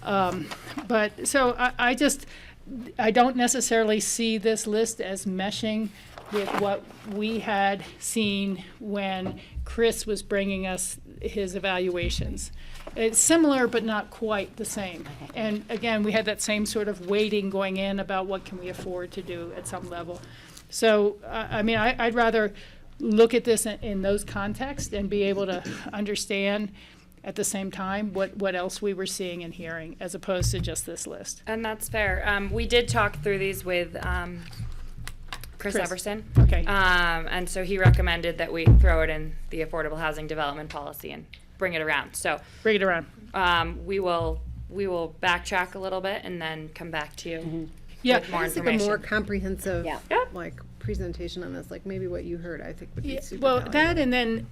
But so I don't necessarily see this list as meshing with what we had seen when Chris was bringing us his evaluations. It's similar, but not quite the same. And again, we had that same sort of weighting going in about what can we afford to do at some level. So, I'd rather look at this in those contexts and be able to understand at the same time what else we were seeing and hearing, as opposed to just this list. And that's fair. We did talk through these with Chris Everson. Okay. And so he recommended that we throw it in the Affordable Housing Development Policy and bring it around. So Bring it around. we will backtrack a little bit and then come back to you Yeah. with more It's like a information. more comprehensive, Yeah. presentation on this, like maybe what you heard, I think would be super Well, valuable. that, and then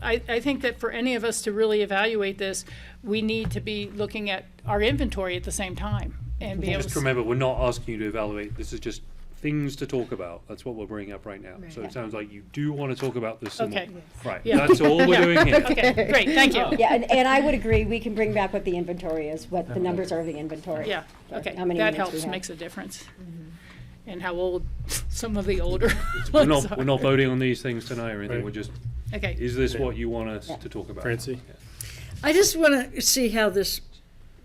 I think that for any of us to really evaluate this, we need to be looking at our inventory at the same time and be able Just to. remember, we're not asking you to evaluate. This is just things to talk about. That's what we're bringing up right now. So it sounds like you do want to talk about this some Okay. more. Right. Yeah. That's all we're doing here. Okay, great, thank you. Yeah, and I would agree, we can bring back what the inventory is, what the numbers are of the inventory. Yeah, okay, How many that units we helps, have. makes a difference. And how old some of the older We're ones not are. we're not voting on these things tonight or anything. Right. We're just, Okay, is this what you want us to talk about? Francie? Yeah. I just want to see how this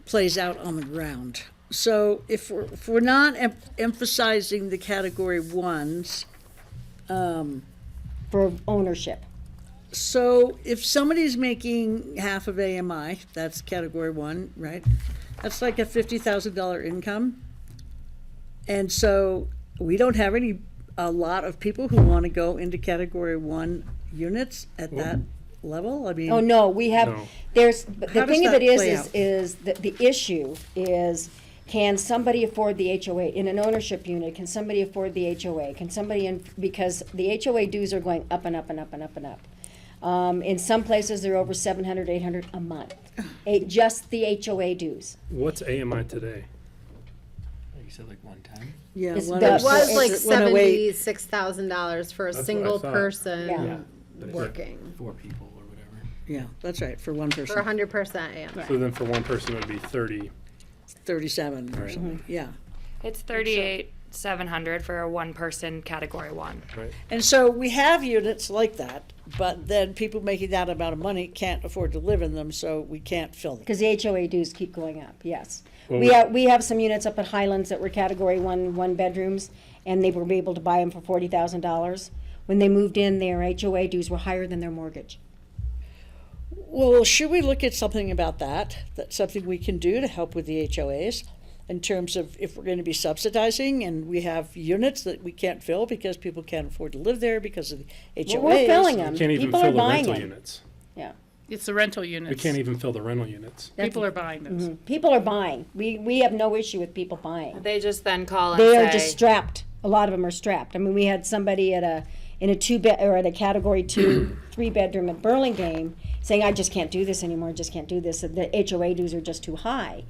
plays out on the ground. So if we're not emphasizing the category 1s, For ownership. so if somebody's making half of AMI, that's category 1, right? That's like a $50,000 income. And so we don't have a lot of people who want to go into category 1 units at that level. I mean. Oh, no, we have, No. the How thing does of it that is, play is, out? is that the issue is, can somebody afford the HOA? In an ownership unit, can somebody afford the HOA? Can somebody, because the HOA dues are going up and up and up and up and up. In some places, they're over 700, 800 a month. Just the HOA dues. What's AMI today? You said like 110? Yeah, It's one the- oh- It was It's like it's 108. $76,000 for a That's what I single thought. person Yeah. But it's working. 4 people or whatever. Yeah, that's right, for one For person, 100% AMI. So then for one person it would be 30. 37 or Right. something, yeah. It's 38,700 for a one-person category 1. Right. And so we have units like that, but then people making that amount of money can't afford to live in them, so we can't fill them. Because the HOA dues keep going up, yes. Well, We have some units up at Highlands that were category 1 bedrooms, and they were able to buy them for $40,000. When they moved in, their HOA dues were higher than their mortgage. Well, should we look at something about that? That's something we can do to help with the HOAs in terms of if we're going to be subsidizing and we have units that we can't fill because people can't afford to live there because of the HOAs. Well, we're filling them. We can't even People fill are the buying rental them. units. Yeah. It's the rental We units. can't even fill the rental units. People are buying those. People are buying. We have no issue with people buying. They just then call and They say, are just strapped. A lot of them are strapped. I mean, we had somebody in a 2-bed, or at a category 2, 3-bedroom at Burlingame saying, I just can't do this anymore, just can't do this. The HOA dues are just too high.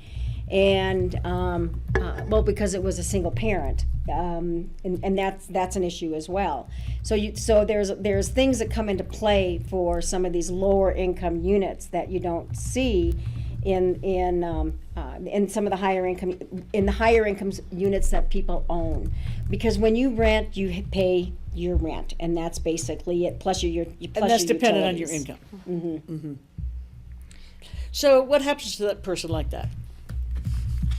And, well, because it was a single parent. And that's an issue as well. So there's things that come into play for some of these lower income units that you don't see in some of the higher income units that people own. Because when you rent, you pay your rent, and that's basically it, plus your plus And that's your dependent on your utilities. income. So what happens to that person like that?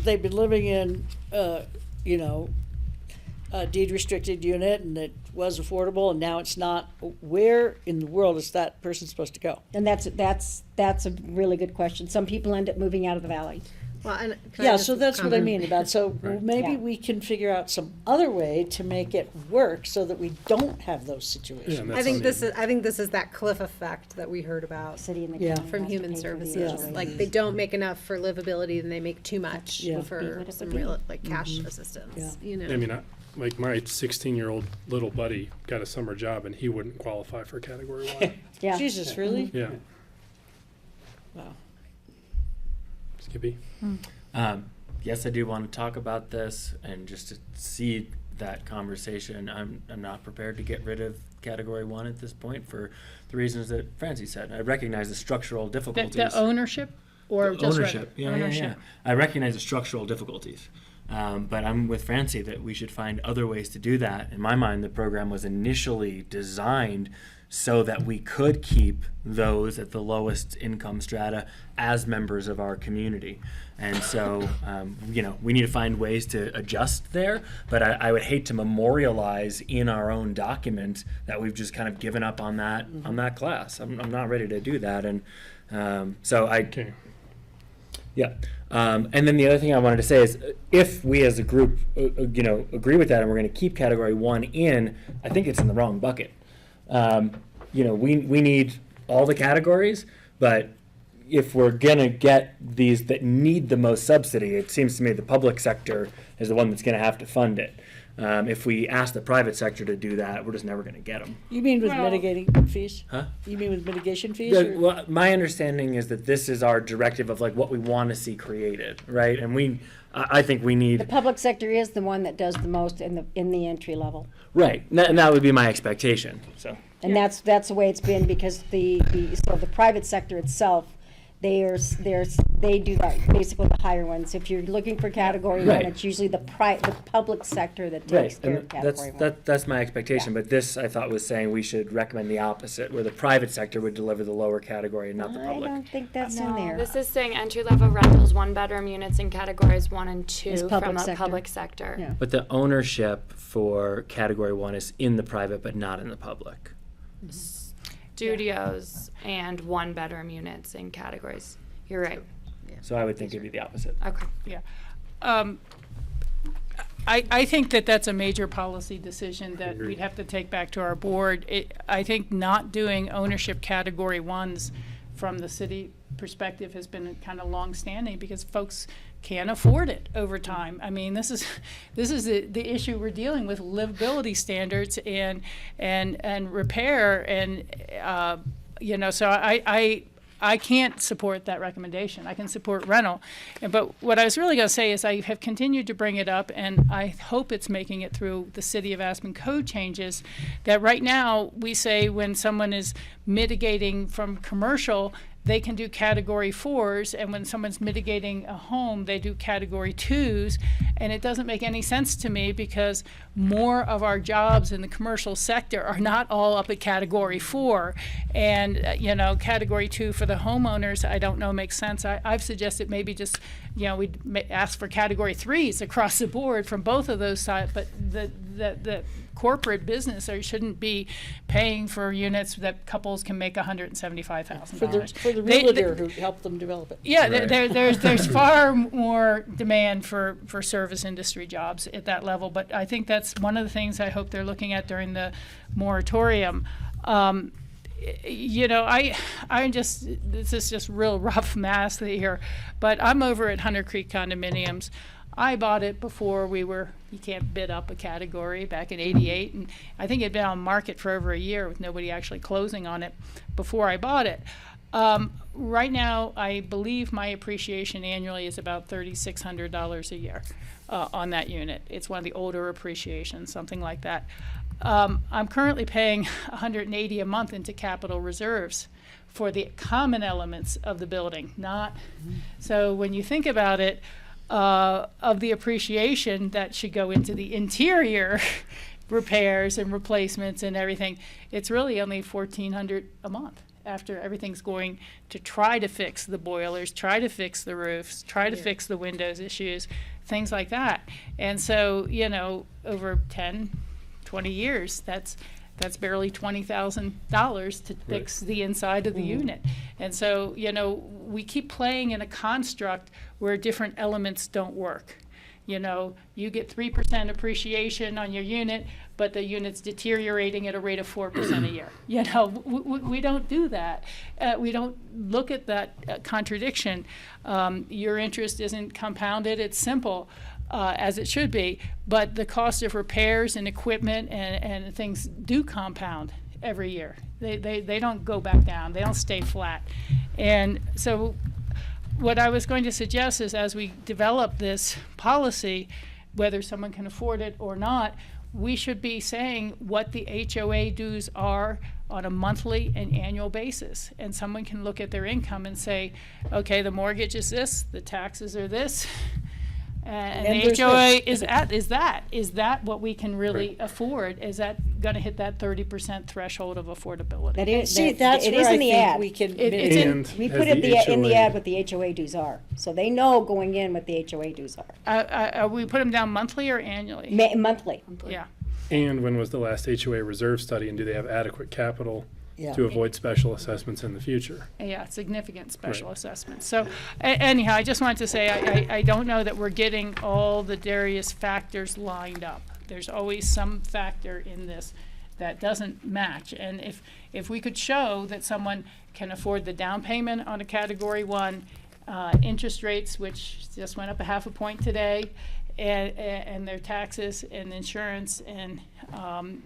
They've been living in, a deed restricted unit and it was affordable and now it's not. Where in the world is that person supposed to go? And that's a really good question. Some people end up moving out of the valley. Well, and can I Yeah, just so that's what I comment? mean about, so Right. maybe Yeah. we can figure out some other way to make it work so that we don't have those Yeah, situations. and I that's think on this the- is, I think this is that cliff effect that we heard about City and the Yeah. county from has to human pay for the services. HOA. Like, they don't make enough for livability and they make too much Yeah. Be for what it some would be. real, like, cash assistance, you know? I mean, like my 16-year-old little buddy got a summer job and he wouldn't qualify for category 1. Yeah. Jesus, really? Yeah. Wow. Skippy? Yes, I do want to talk about this and just to see that conversation. I'm not prepared to get rid of category 1 at this point for the reasons that Francie said. I recognize the structural difficulties. The ownership or The just ownership. rental? Ownership. I recognize the structural difficulties. But I'm with Francie that we should find other ways to do that. In my mind, the program was initially designed so that we could keep those at the lowest income strata as members of our community. And so, we need to find ways to adjust there, but I would hate to memorialize in our own document that we've just kind of given up on that class. I'm not ready to do that. And Okay. yeah. And then the other thing I wanted to say is if we as a group, agree with that and we're going to keep category 1 in, I think it's in the wrong bucket. We need all the categories, but if we're going to get these that need the most subsidy, it seems to me the public sector is the one that's going to have to fund it. If we ask the private sector to do that, we're just never going to get them. You mean with Well- mitigating fees? Huh? You mean with mitigation fees? or- Well, my understanding is that this is our directive of like what we want to see created, right? And I think we need. The public sector is the one that does the most in the entry level. Right, and that would be my expectation, so. And that's the way it's been, because the private sector itself, they do that basically the higher ones. If you're looking for category 1, Right. it's usually the public sector that takes Right, care of and category 1. that's my expectation, but this, I thought, was saying we should recommend the opposite, where the private sector would deliver the lower category and not the I public. don't think that's in there. This is saying entry-level rentals, 1-bedroom units in categories 1 and 2 Is from public the sector. public sector. Yeah. But the ownership for category 1 is in the private, but not in the public. Studios and 1-bedroom units in categories. You're right. So I would think it'd be the opposite. Okay. Yeah. I think that that's a major policy decision that Agreed. we'd have to take back to our board. I think not doing ownership category ones from the city perspective has been kind of long-standing because folks can't afford it over time. I mean, this is the issue we're dealing with: livability standards and repair, and So I can't support that recommendation. I can support rental. But what I was really going to say is I have continued to bring it up, and I hope it's making it through the City of Aspen code changes, that right now we say when someone is mitigating from commercial, they can do category 4s, and when someone's mitigating a home, they do category 2s, and it doesn't make any sense to me because more of our jobs in the commercial sector are not all up at category 4, and category 2 for the homeowners, I don't know, makes sense. I've suggested maybe just we'd ask for category 3s across the board from both of those sides, but the corporate business shouldn't be paying for units that couples can make $175,000. For the realtor who helped them develop it. Yeah, Right. there's far more demand for service industry jobs at that level, but I think that's one of the things I hope they're looking at during the moratorium. This is just real rough math here, but I'm over at Hunter Creek Condominiums. I bought it before you can't bid up a category back in '88, and I think it had been on market for over a year with nobody actually closing on it before I bought it. Right now, I believe my appreciation annually is about $3,600 a year on that unit. It's one of the older appreciations, something like that. I'm currently paying $180 a month into capital reserves for the common elements of the building, so when you think about it, of the appreciation that should go into the interior repairs and replacements and everything, it's really only $1,400 a month after everything's going to try to fix the boilers, try to fix the roofs, try to fix the windows issues, things like that. And so, over 10, 20 years, that's barely $20,000 to fix the inside of the unit. And so, we keep playing in a construct where different elements don't work. You get 3% appreciation on your unit, but the unit's deteriorating at a rate of 4% a year. We don't do that. We don't look at that contradiction. Your interest isn't compounded, it's simple. As it should be, but the cost of repairs and equipment and things do compound every year. They don't go back down. They don't stay flat. And so what I was going to suggest is as we develop this policy, whether someone can afford it or not, we should be saying what the HOA dues are on a monthly and annual basis. And someone can look at their income and say, okay, the mortgage is this, the taxes are this, and the there's HOA this. is that what we can really afford? Is that going to hit that 30% threshold of affordability? That is, See, that's it where is in in the think ad. we can. It's in- And We as put it in the HOA ad what the HOA dues are, so they know going in what the HOA dues are. We put them down monthly or annually? Monthly. Yeah. And when was the last HOA reserve study, and do they have adequate capital Yeah. to avoid special assessments in the future? Yeah, significant special Right. assessments. So anyhow, I just wanted to say I don't know that we're getting all the various factors lined up. There's always some factor in this that doesn't match. And if we could show that someone can afford the down payment on a category 1, interest rates, which just went up 0.5 point today, and their taxes and insurance and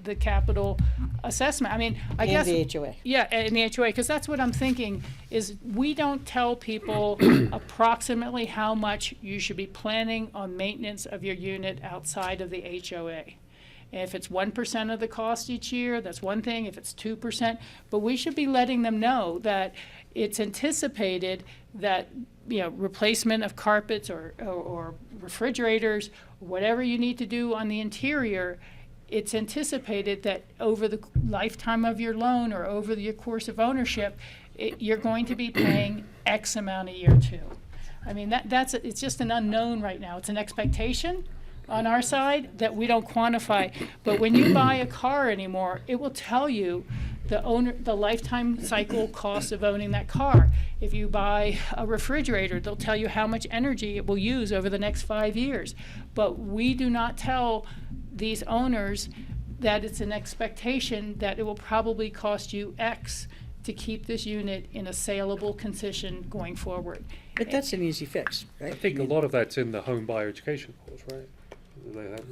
the capital assessment. I mean, I guess. And the HOA. Yeah, and the HOA, because that's what I'm thinking, is we don't tell people approximately how much you should be planning on maintenance of your unit outside of the HOA. If it's 1% of the cost each year, that's one thing. If it's 2%, but we should be letting them know that it's anticipated that replacement of carpets or refrigerators, whatever you need to do on the interior, it's anticipated that over the lifetime of your loan or over your course of ownership, you're going to be paying X amount a year too. I mean, it's just an unknown right now. It's an expectation on our side that we don't quantify. But when you buy a car anymore, it will tell you the lifetime cycle cost of owning that car. If you buy a refrigerator, they'll tell you how much energy it will use over the next 5 years. But we do not tell these owners that it's an expectation that it will probably cost you X to keep this unit in a saleable condition going forward. But that's an easy fix, right? I think a lot of that's in the home buyer education course, right?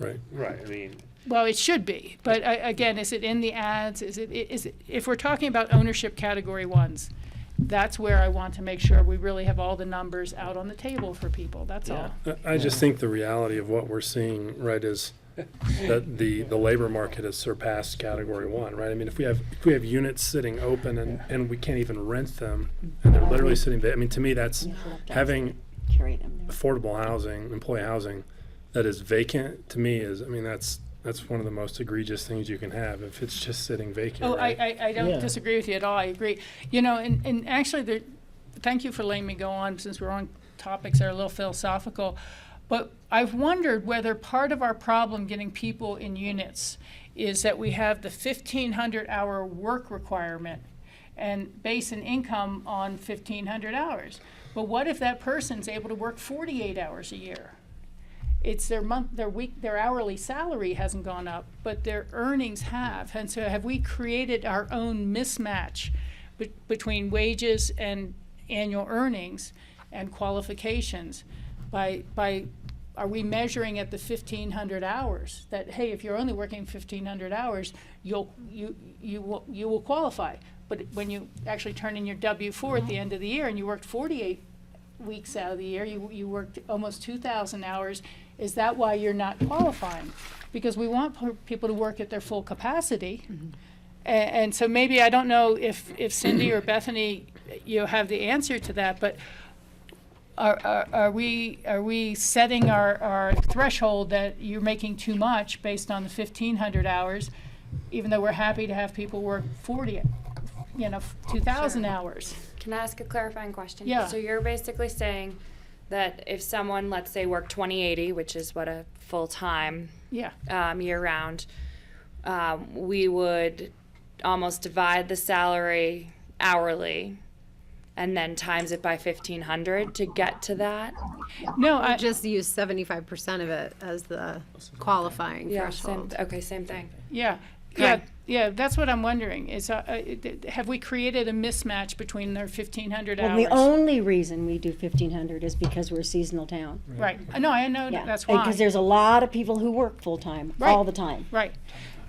Right. Right, I mean, Well, it should be, but again, is it in the ads? Is it, if we're talking about ownership category ones, that's where I want to make sure we really have all the numbers out on the table for people, that's all. I just think the reality of what we're seeing, right, is that the labor market has surpassed category one, right? I mean, if we have units sitting open and we can't even rent them, and they're literally sitting, I mean, to me, that's having Carry them there. affordable housing, employee housing, that is vacant, to me is, I mean, that's one of the most egregious things you can have, if it's just sitting vacant, Oh, right? I don't disagree with you at all, I agree. You know, and actually, thank you for letting me go on, since we're on topics that are a little philosophical. But I've wondered whether part of our problem getting people in units is that we have the 1,500-hour work requirement and base an income on 1,500 hours. But what if that person's able to work 48 hours a year? It's their hourly salary hasn't gone up, but their earnings have. And so have we created our own mismatch between wages and annual earnings and qualifications by are we measuring at the 1,500 hours that, hey, if you're only working 1,500 hours, you will qualify. But when you actually turn in your W-4 at the end of the year and you worked 48 weeks out of the year, you worked almost 2,000 hours, is that why you're not qualifying? Because we want people to work at their full capacity. And so maybe, I don't know if Cindy or Bethany, you have the answer to that, but are we setting our threshold that you're making too much based on the 1,500 hours, even though we're happy to have people work 2,000 hours? Can I ask a clarifying question? Yeah. So you're basically saying that if someone, let's say, worked 20/80, which is what a full-time Yeah. year round, we would almost divide the salary hourly and then times it by 1,500 to get to that? No, I just use 75% of it as the qualifying Yeah, threshold. same thing. yeah, Okay. yeah, that's what I'm wondering, is have we created a mismatch between their 1,500 Well, hours? the only reason we do 1,500 is because we're a seasonal town. Right, no, I know Yeah, that's why. because there's a lot of people who work full-time, Right. all the time. Right.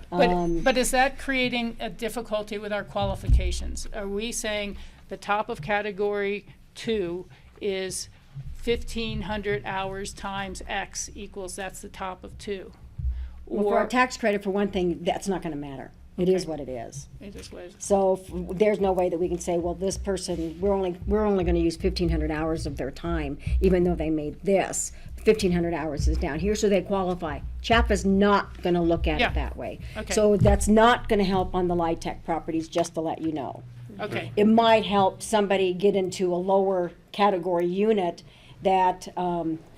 But is that creating a difficulty with our qualifications? Are we saying the top of category 2 is 1,500 hours times X equals, that's the top of 2? Well, for our tax credit, for one thing, that's not gonna matter. It is what it is. It just was. So there's no way that we can say, well, this person, we're only gonna use 1,500 hours of their time, even though they made this. 1,500 hours is down here, so they qualify. CHAPA's not gonna look at Yeah. it that way. Okay. So that's not gonna help on the LIHTC properties, just to let you know. Okay, It might help somebody get into a lower category unit that,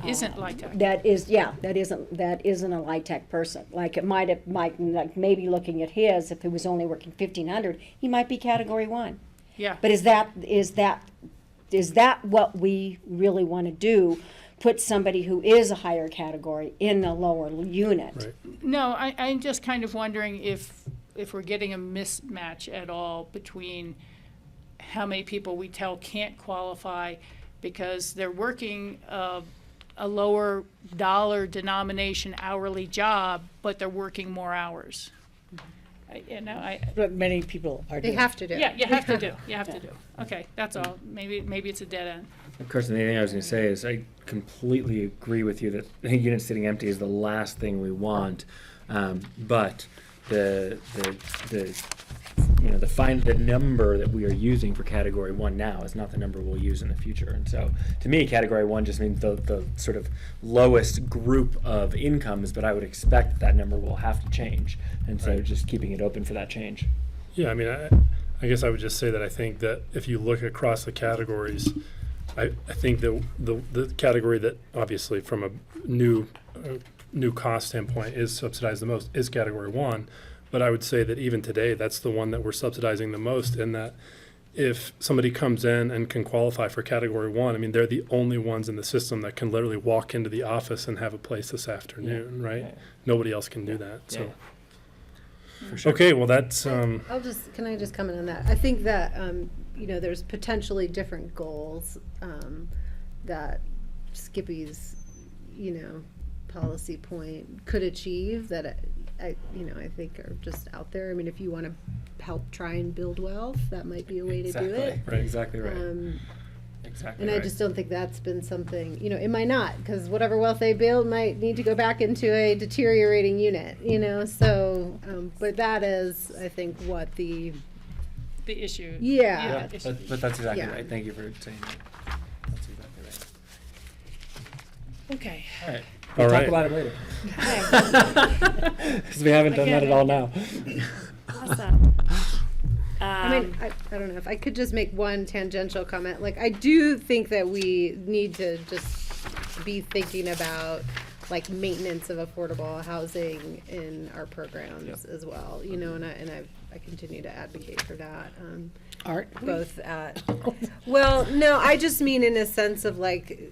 isn't like that. that isn't a LIHTC person. Like it might like maybe looking at his, if he was only working 1,500, he might be category 1. Yeah. But is that what we really want to do? Put somebody who is a higher category in a lower unit? Right. No, I'm just kind of wondering if we're getting a mismatch at all between how many people we tell can't qualify because they're working a lower dollar denomination hourly job, but they're working more hours. But many people are They doing. have to do. Yeah, you have to do. Okay, that's all. Maybe it's a dead end. Carson, the thing I was going to say is I completely agree with you that the unit sitting empty is the last thing we want, but the number that we are using for category 1 now is not the number we'll use in the future. And so to me, category 1 just means the sort of lowest group of incomes, but I would expect that number will have to change. And so just keeping it open for that change. Yeah, I mean, I guess I would just say that I think that if you look across the categories, I think that the category that obviously from a new cost standpoint is subsidized the most is category 1, But I would say that even today, that's the one that we're subsidizing the most, in that if somebody comes in and can qualify for category 1, I mean, they're the only ones in the system that can literally walk into the office and have a place this afternoon, right? Yeah. Nobody else can do that, so. Yeah. For sure. Okay, well, that's, can I just comment on that? I think that, there's potentially different goals, that Skippy's, policy point could achieve that I think are just out there. I mean, if you want to help try and build wealth, that might be a way to do it. Right. Exactly right. Exactly And right. I just don't think that's been something, it might not, because whatever wealth they build might need to go back into a deteriorating unit, so, but that is, I think, what the issue. Yeah. issue. But that's exactly Yeah. right. Thank you for saying that. That's exactly right. Okay. All right. All We'll right. talk about it later. Because we haven't done that at all now. Awesome. I mean, I don't know if I could just make one tangential comment. Like, I do think that we need to just be thinking about like maintenance of affordable housing in our programs as well. And I continue to advocate for that. Art? Both at well, no, I just mean in a sense of like.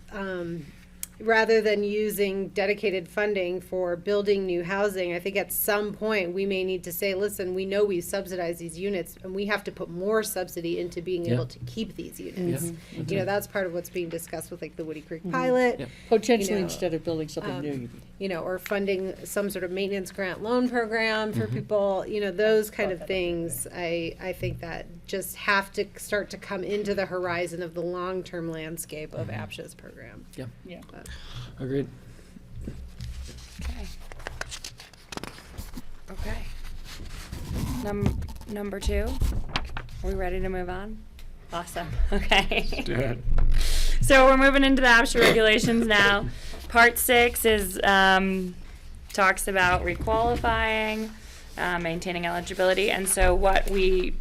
Rather than using dedicated funding for building new housing, I think at some point we may need to say, listen, we know we subsidize these units and we have to put more subsidy into being able to keep these units. That's part of what's being discussed with like the Woody Creek pilot. Potentially know, instead of building something new. Or funding some sort of maintenance grant loan program for people, those kind of things. I think that just have to start to come into the horizon of the long-term landscape of APCHA's program. Yeah. Yeah. Agreed. Okay. Number 2. Are we ready to move on? Awesome. Okay. Do it. So we're moving into the APCHA regulations now. Part 6 is talks about requalifying, maintaining eligibility, and so what we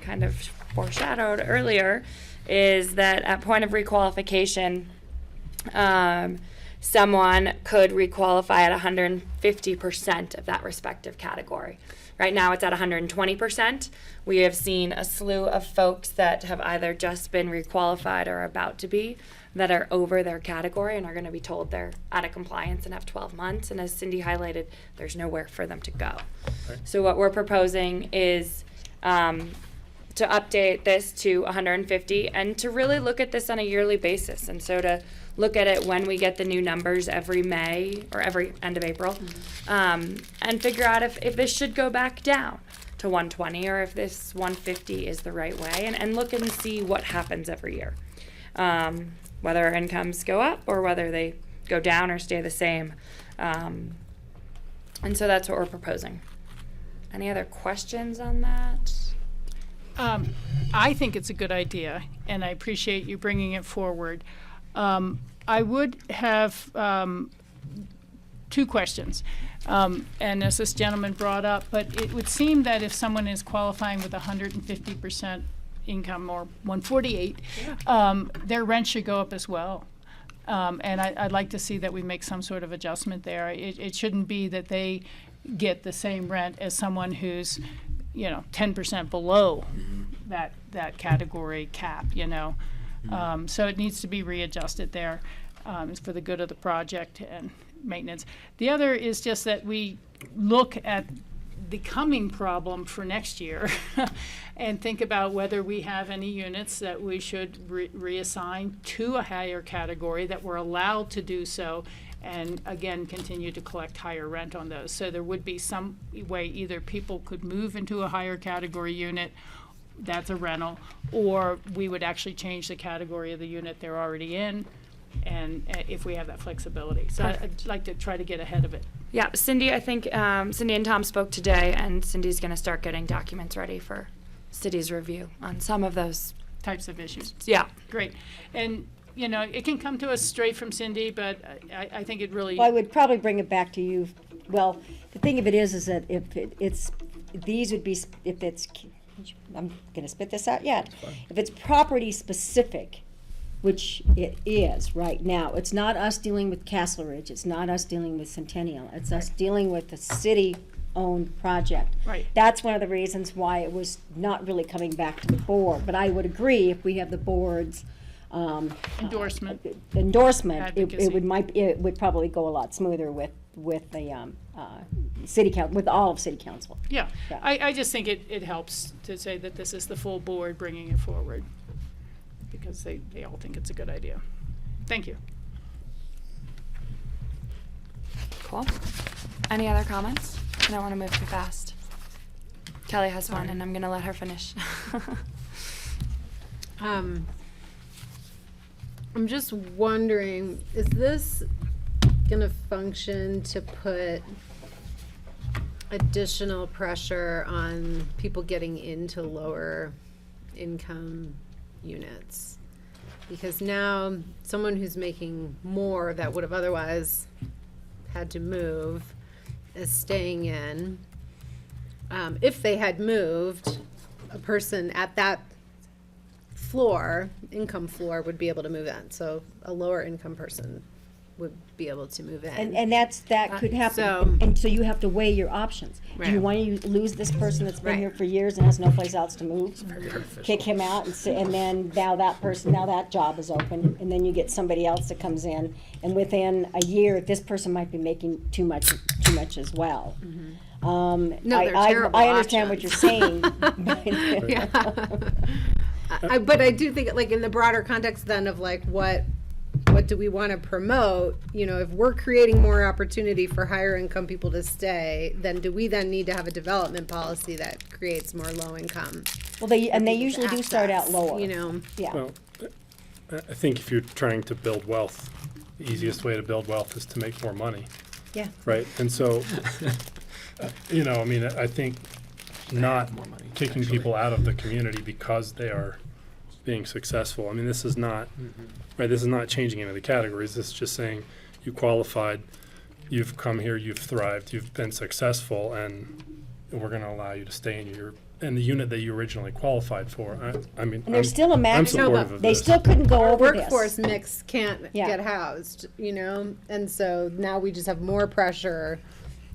kind of foreshadowed earlier is that at point of requalification, someone could requalify at 150% of that respective category. Right now it's at 120%. We have seen a slew of folks that have either just been requalified or about to be that are over their category and are going to be told they're out of compliance and have 12 months. And as Cindy highlighted, there's nowhere for them to go. Right. So what we're proposing is to update this to 150 and to really look at this on a yearly basis. And so to look at it when we get the new numbers every May or every end of April, and figure out if this should go back down to 120 or if this 150 is the right way, and look and see what happens every year. Whether our incomes go up or whether they go down or stay the same. And so that's what we're proposing. Any other questions on that? I think it's a good idea, and I appreciate you bringing it forward. I would have 2 questions, and as this gentleman brought up, but it would seem that if someone is qualifying with 150% income or 148, their rent should go up as well. And I'd like to see that we make some sort of adjustment there. It shouldn't be that they get the same rent as someone who's 10% below that category cap, So it needs to be readjusted there. It's for the good of the project and maintenance. The other is just that we look at the coming problem for next year and think about whether we have any units that we should reassign to a higher category, that we're allowed to do so, and again continue to collect higher rent on those. So there would be some way either people could move into a higher category unit, that's a rental, or we would actually change the category of the unit they're already in, and if we have that flexibility. So I'd like to try to get ahead of it. Yeah, Cindy, I think Cindy and Tom spoke today, and Cindy's going to start getting documents ready for city's review on some of those types of issues. Yeah. Great. And it can come to us straight from Cindy, but I think it really. Well, I would probably bring it back to you. Well, the thing of it is that if I'm going to spit this out yet. If it's property specific, which it is right now, it's not us dealing with Castle Ridge, it's not us dealing with Centennial, it's us dealing with the city owned project. Right. That's one of the reasons why it was not really coming back to the board, but I would agree if we have the board's Endorsement. endorsement, it Advocacy. it would probably go a lot smoother with the city council, with all of city council. Yeah, Yeah. I just think it helps to say that this is the full board bringing it forward, because they all think it's a good idea. Thank you. Cool. Any other comments? I don't want to move too fast. Kelly has one, and I'm gonna let her finish. I'm just wondering, is this gonna function to put additional pressure on people getting into lower income units? Because now someone who's making more that would have otherwise had to move is staying in. If they had moved, a person at that floor, income floor, would be able to move in. So a lower income person would be able to move in. And that could happen, so- and so you have to weigh your options. Do you Right. want to lose this person that's been Right. here for years and has no place else to move? Kick him out and then now that job is open, and then you get somebody else that comes in, and within a year, this person might be making too much as well. No, they're terrible I understand what you're saying. but- Yeah. But I do think, like, in the broader context then of like, what do we want to promote? You know, if we're creating more opportunity for higher income people to stay, then do we then need to have a development policy that creates more low income? Well, they people to usually do start out access, lower. You know, Yeah. Well, I think if you're trying to build wealth, the easiest way to build wealth is to make more money, yeah. right? And so, I mean, I think not More money, kicking actually. people out of the community because they are being successful. I mean, this is not, right, this is not changing any of the categories. This is just saying you qualified, you've come here, you've thrived, you've been successful, and we're going to allow you to stay in the unit that you originally qualified for. I mean, And there's still a I'm maximum. supportive of They this. still couldn't go Our over this. workforce mix can't Yeah. get housed, you know, and so now we just have more pressure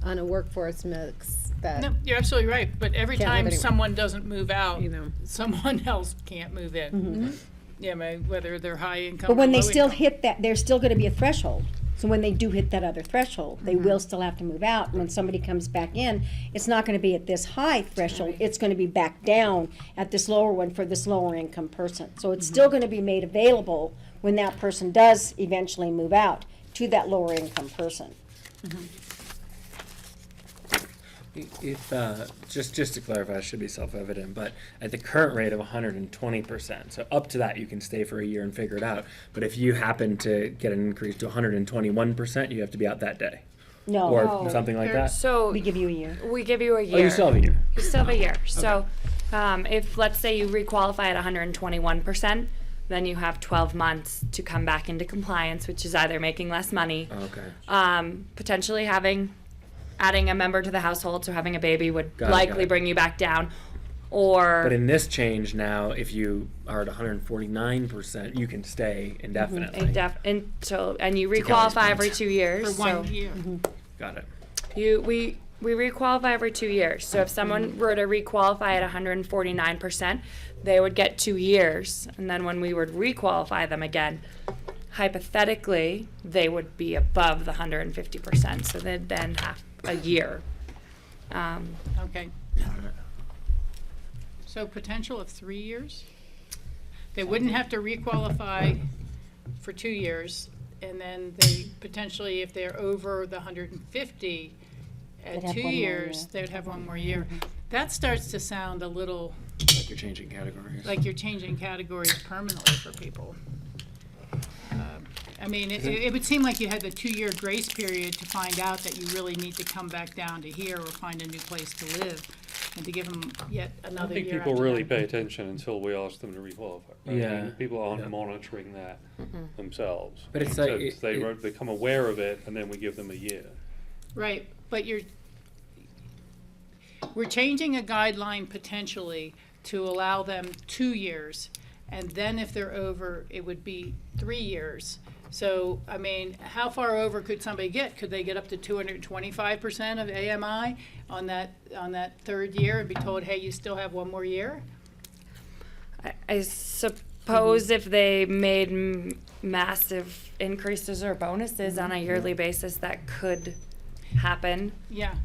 on a workforce mix that, No, you're absolutely right, but every Can't live time anywhere. someone doesn't move out, you know. someone else can't move in. Yeah, whether they're high income But or when they low still income. hit that, there's still gonna be a threshold. So when they do hit that other threshold, they will still have to move out. And when somebody comes back in, it's not gonna be at this high threshold, it's gonna be back down at this lower one for this lower income person. So it's still gonna be made available when that person does eventually move out to that lower income person. If, just to clarify, it should be self-evident, but at the current rate of 120%, so up to that you can stay for a year and figure it out. But if you happen to get an increase to 121%, you have to be out that day, No, or something like that. So we give you a year. we give you a Oh, year. you still have a year. You still have a year. So if, let's say, you requalify at 121%, then you have 12 months to come back into compliance, which is either making less money, Okay. potentially adding a member to the household, so having a baby would Got it, likely got it. bring you back down, or But in this change now, if you are at 149%, you can stay indefinitely. and you Kelly's requalify point. every 2 years. For one so year. Got it. we requalify every 2 years. So if someone were to requalify at 149%, they would get 2 years, and then when we would requalify them again, hypothetically, they would be above the 150%. So they'd then have a year. Okay. So potential of 3 years? They wouldn't have to requalify for 2 years, and then they potentially, if they're over the 150 They'd at have 2 one more years, year. they'd have one more year. That starts to sound a little Like you're changing categories. like you're changing categories permanently for people. I mean, it would seem like you had the 2-year grace period to find out that you really need to come back down to here or find a new place to live, and to give them yet I don't another think year people after really that. pay attention until we ask them to requalify. Right? I Yeah. mean, people aren't Yeah. monitoring that themselves. But it's So like they become aware of it, and then we give them a year. Right, but we're changing a guideline potentially to allow them 2 years, and then if they're over, it would be 3 years. So, I mean, how far over could somebody get? Could they get up to 225% of AMI on that third year and be told, hey, you still have one more year? I suppose if they made massive increases or bonuses on a yearly basis, that could happen. Yeah.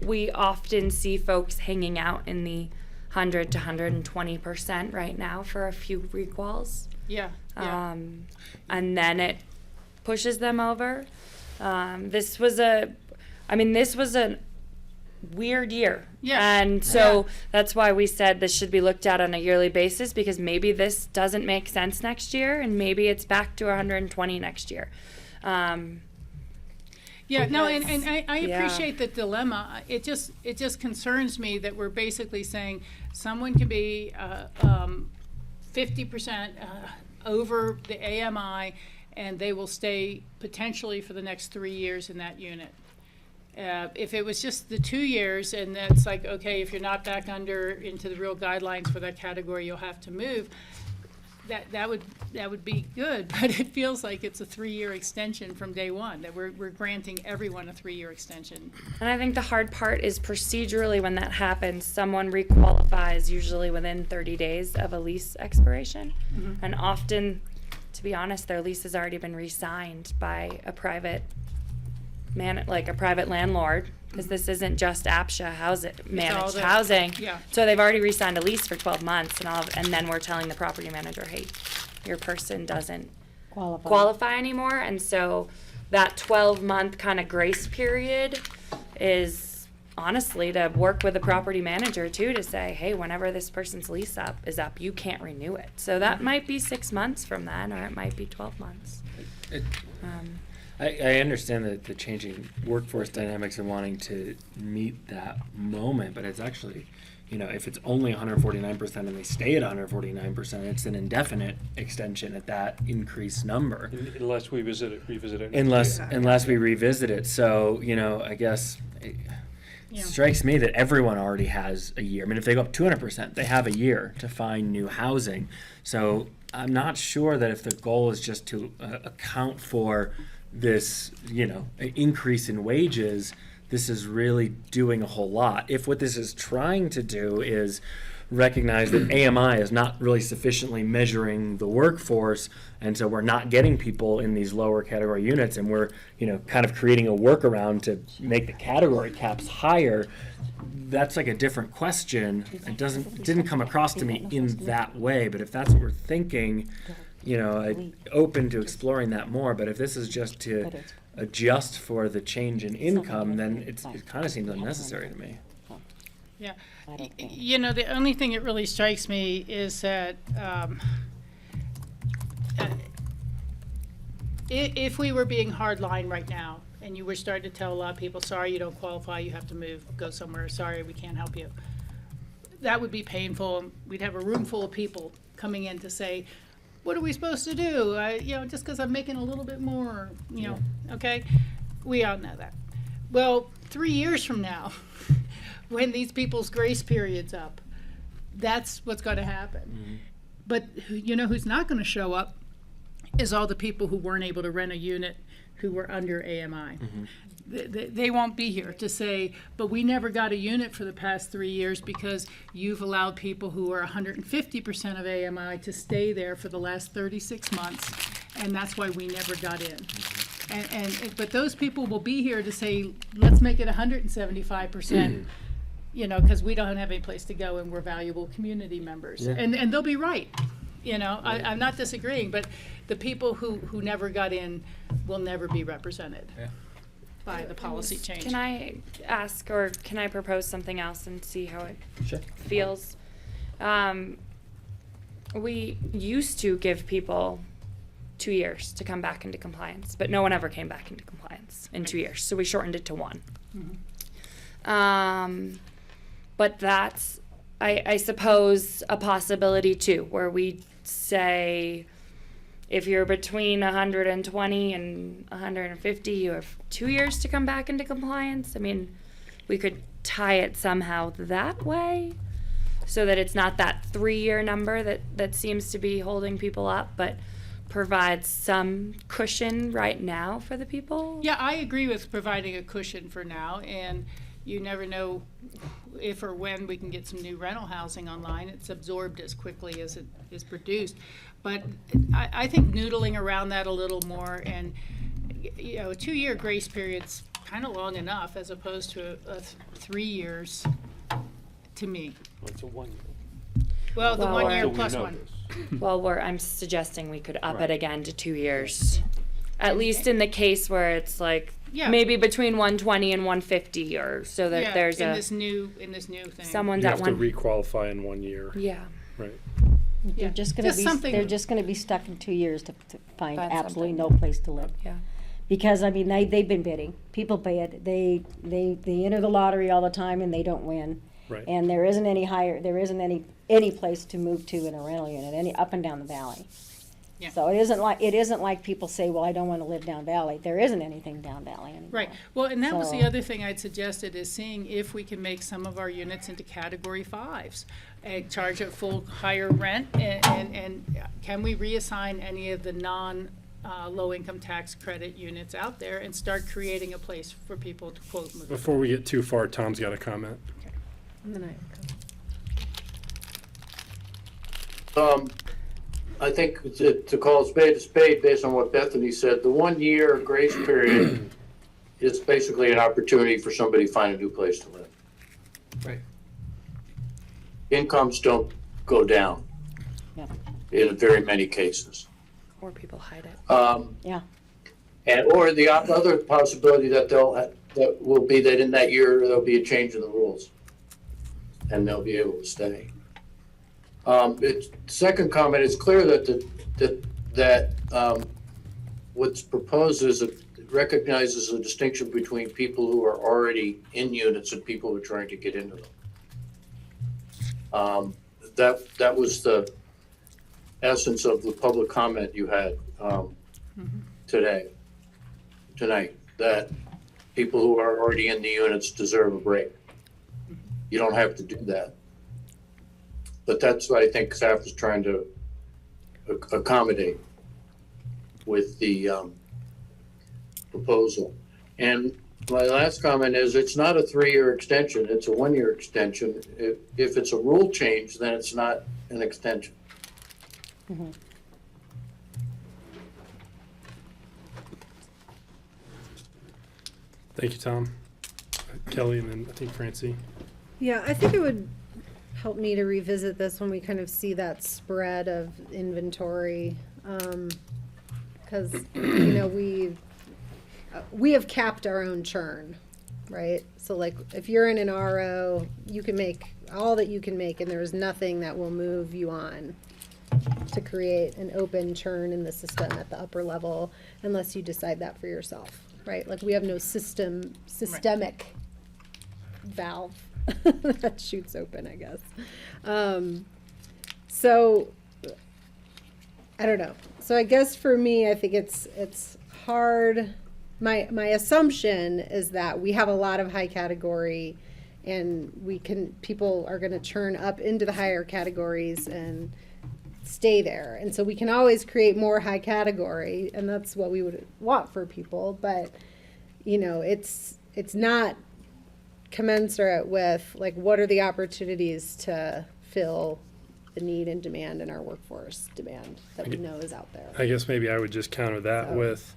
We often see folks hanging out in the 100 to 120% right now for a few requals. Yeah. Yeah. And then it pushes them over. This was a weird year. Yeah. And so that's why we said this should be looked at on a yearly basis, because maybe this doesn't make sense next year and maybe it's back to 120 next year. Yeah, no, and Because- I yeah. appreciate the dilemma. It just concerns me that we're basically saying someone can be 50% over the AMI, and they will stay potentially for the next 3 years in that unit. If it was just the 2 years, and that's like, okay, if you're not back into the real guidelines for that category, you'll have to move. That would be good, but it feels like it's a 3-year extension from day one, that we're granting everyone a 3-year extension. And I think the hard part is procedurally when that happens, someone requalifies usually within 30 days of a lease expiration. And often, to be honest, their lease has already been re-signed by a private landlord, because this isn't just APCHA managed the- housing. yeah. So they've already re-signed a lease for 12 months, and then we're telling the property manager, hey, your person doesn't qualify anymore. And so that 12-month kind of grace period is honestly to work with the property manager too, to say, hey, whenever this person's lease is up, you can't renew it. So that might be 6 months from then, or it might be 12 months. I understand the changing workforce dynamics and wanting to meet that moment, but it's actually, if it's only 149% and they stay at 149%, it's an indefinite extension at that increased number. Unless we revisit it. Unless we revisit it. So, I guess it strikes me that everyone already has a year. I mean, if they go up 200%, they have a year to find new housing. So I'm not sure that if the goal is just to account for this, increase in wages, this is really doing a whole lot. If what this is trying to do is recognize that AMI is not really sufficiently measuring the workforce, and so we're not getting people in these lower category units, and we're, kind of creating a workaround to make the category caps higher, that's like a different question. It didn't come across to me in that way, but if that's what we're thinking, I'm open to exploring that more. But if this is just to adjust for the change in income, then it kind of seems unnecessary to me. Yeah. The only thing that really strikes me is that if we were being hardline right now, and you were starting to tell a lot of people, sorry, you don't qualify, you have to move, go somewhere, sorry, we can't help you, that would be painful. We'd have a room full of people coming in to say, what are we supposed to do? Just because I'm making a little bit more, okay? We all know that. Well, 3 years from now, when these people's grace period's up, that's what's going to happen. But who's not going to show up is all the people who weren't able to rent a unit who were under AMI. They won't be here to say, but we never got a unit for the past 3 years because you've allowed people who are 150% of AMI to stay there for the last 36 months, and that's why we never got in. But those people will be here to say, let's make it 175%, because we don't have any place to go and we're valuable community members. Yeah. And they'll be right. I'm not disagreeing, but the people who never got in will never be represented by the policy change. Can I ask, or can I propose something else and see how it feels? We used to give people 2 years to come back into compliance, but no one ever came back into compliance in 2 years, so we shortened it to 1. But that's, I suppose, a possibility too, where we say, if you're between 120 and 150, you have 2 years to come back into compliance. I mean, we could tie it somehow that way so that it's not that 3-year number that seems to be holding people up. But provides some cushion right now for the people. Yeah, I agree with providing a cushion for now, and you never know if or when we can get some new rental housing online. It's absorbed as quickly as it is produced. But I think noodling around that a little more, and, you know, a 2-year grace period's kind of long enough as opposed to a 3 years to me. It's a 1 year. Well, the Well, 1 we're- year So we plus know one. this. Well, I'm suggesting we could up Right. it again to 2 years. At least in the case where it's like Yeah. maybe between 120 and 150, or so that Yeah, there's in a this new thing. someone's You at have to one. requalify in 1 year, Yeah. right? Yeah, They're just gonna just be, something- they're just gonna be stuck in 2 years to find Find absolutely something. no place to live. Yeah. Because, I mean, they've been bidding. People bid. They enter the lottery all the time and they don't win. Right. And there isn't any place to move to in a rental unit, any up and down the valley. Yeah. So it isn't like people say, well, I don't wanna live down valley. There isn't anything down valley anymore. Right, well, and that was the So- other thing I'd suggested, is seeing if we can make some of our units into category 5s. And charge a full higher rent, and can we reassign any of the low income tax credit units out there and start creating a place for people to quote move? Before we get too far, Tom's got a comment. And then I think to call a spade, based on what Bethany said, the 1 year grace period is basically an opportunity for somebody to find a new place to live. Right. Incomes don't go down Yeah. in very many cases. Or people hide it. Yeah. Or the other possibility that that will be that in that year, there'll be a change in the rules. And they'll be able to stay. Second comment, it's clear that what's proposed is recognizes a distinction between people who are already in units and people who are trying to get into them. That was the essence of the public comment you had tonight, that people who are already in the units deserve a break. You don't have to do that. But that's what I think staff is trying to accommodate with the proposal. And my last comment is it's not a 3-year extension, it's a 1-year extension. If it's a rule change, then it's not an extension. Mhm. Thank you, Tom. Kelly, and then I think Francie. Yeah, I think it would help me to revisit this when we kind of see that spread of inventory. Because, you know, we have capped our own churn, right? So like, if you're in an RO, you can make all that you can make, and there's nothing that will move you on to create an open churn in the system at the upper level unless you decide that for yourself, right? Like, we have no systemic valve that shoots open, I guess. So I don't know. So I guess for me, I think it's hard. My assumption is that we have a lot of high category, and people are going to churn up into the higher categories and stay there. And so we can always create more high category, and that's what we would want for people. But, you know, it's not commensurate with, like, what are the opportunities to fill the need and demand in our workforce demand that we know is out there. I guess maybe I would just counter that So- with,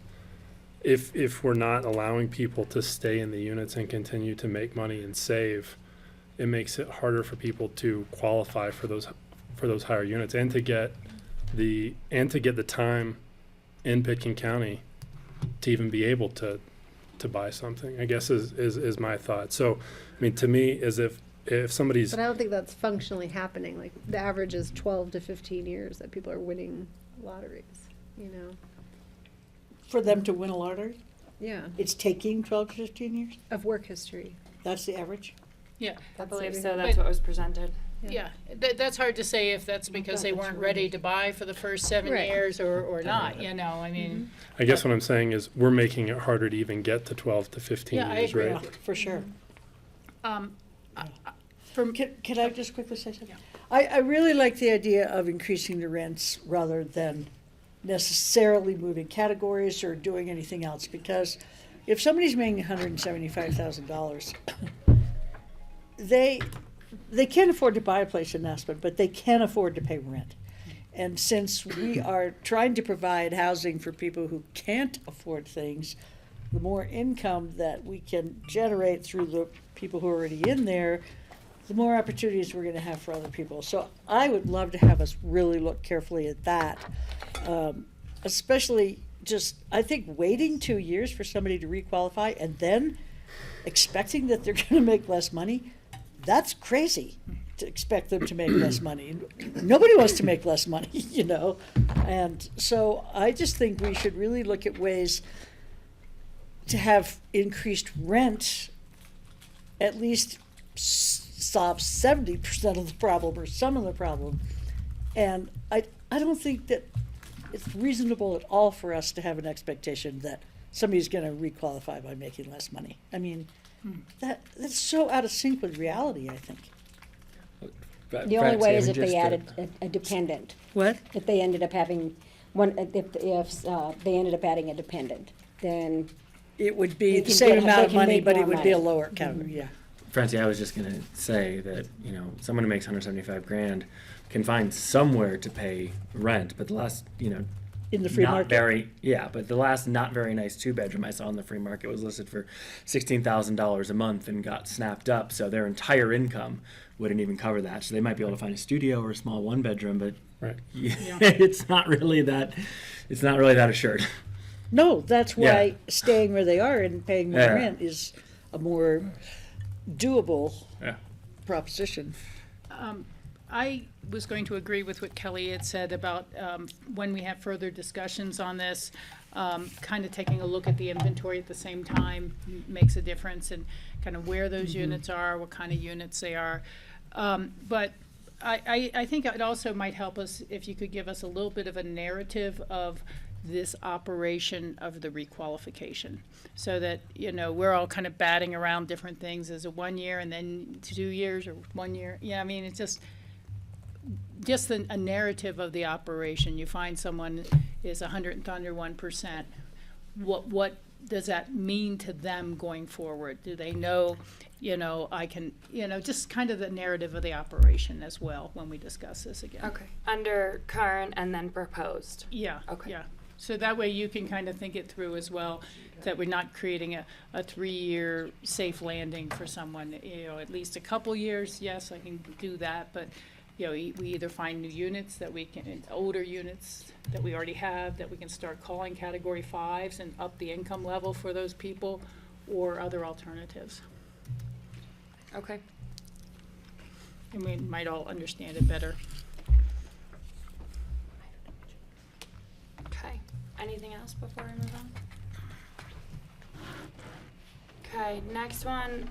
if we're not allowing people to stay in the units and continue to make money and save, it makes it harder for people to qualify for those higher units, and to get the time in Pitkin County to even be able to buy something, I guess is my thought. So, I mean, to me, is if somebody's, But I don't think that's functionally happening. Like, the average is 12 to 15 years that people are winning lotteries, you know? For them to win a lottery, Yeah, it's taking 12 to 15 years? of work history. That's the average? Yeah, I believe what so. we- That's But- what was presented. yeah, that's hard to say if that's because they weren't ready to buy for the first 7 Right. years or not, you know, I mean. I guess what I'm saying is we're making it harder to even get to 12 to 15 Yeah, I years, agree. right? For sure. Can I just quickly say something? I really like the idea of increasing the rents rather than necessarily moving categories or doing anything else, because if somebody's making $175,000, they can't afford to buy a place in Aspen, but they can afford to pay rent. And since we are trying to provide housing for people who can't afford things, the more income that we can generate through the people who are already in there, the more opportunities we're going to have for other people. So I would love to have us really look carefully at that, especially just, I think, waiting 2 years for somebody to requalify and then expecting that they're going to make less money. That's crazy to expect them to make less money. Nobody wants to make less money, you know? And so I just think we should really look at ways to have increased rent, at least solve 70% of the problem or some of the problem. And I don't think that it's reasonable at all for us to have an expectation that somebody's going to requalify by making less money. I mean, that's so out of sync with reality, I think. The only way is if they added a dependent. What? If they ended up having one, if they ended up adding a dependent, then It would be They the can same get- amount they of can money, make but it more would be a money. lower category, yeah. Francie, I was just going to say that, you know, someone who makes 175 grand can find somewhere to pay rent, but the last, you know, In the free not market. very, yeah, but the last not very nice 2-bedroom I saw in the free market was listed for $16,000 a month and got snapped up. So their entire income wouldn't even cover that. So they might be able to find a studio or a small 1-bedroom, but Right. it's not really that assured. No, that's Yeah. why staying where they are and paying more Yeah. rent is a more doable Yeah. proposition. I was going to agree with what Kelly had said about when we have further discussions on this, kind of taking a look at the inventory at the same time makes a difference, and kind of where those units are, what kind of units they are. But I think it also might help us if you could give us a little bit of a narrative of this operation of the requalification, so that, you know, we're all kind of batting around different things as a 1 year and then 2 years or 1 year. Yeah, I mean, it's just a narrative of the operation. You find someone is 101%. What does that mean to them going forward? Do they know, you know, I can, you know, just kind of the narrative of the operation as well when we discuss this again. Okay. Under current and then proposed. Yeah. Okay. Yeah. So that way you can kind of think it through as well, that we're not creating a 3-year safe landing for someone, you know, at least a couple years. Yes, I can do that, but, you know, we either find new units that we can, older units that we already have, that we can start calling category 5s and up the income level for those people, or other alternatives. Okay. And we might all understand it better. Okay. Anything else before we move on? Okay, next one,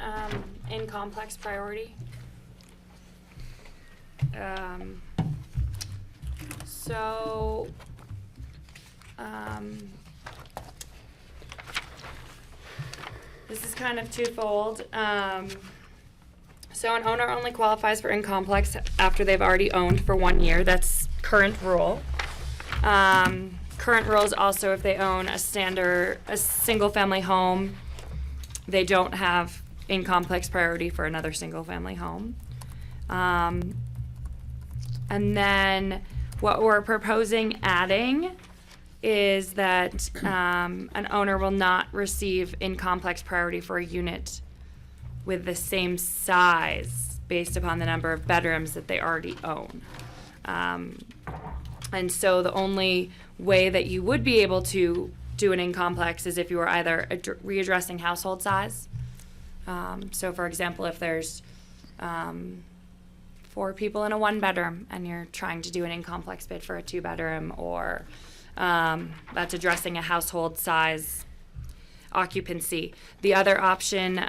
in complex priority. So, this is kind of twofold. So an owner only qualifies for in-complex after they've already owned for 1 year. That's current rule. Current rule is also if they own a single-family home, they don't have in-complex priority for another single-family home. And then what we're proposing adding is that an owner will not receive in-complex priority for a unit with the same size based upon the number of bedrooms that they already own. And so the only way that you would be able to do an in-complex is if you were either readdressing household size. So for example, if there's 4 people in a 1-bedroom and you're trying to do an in-complex bid for a 2-bedroom, or that's addressing a household size occupancy. The other option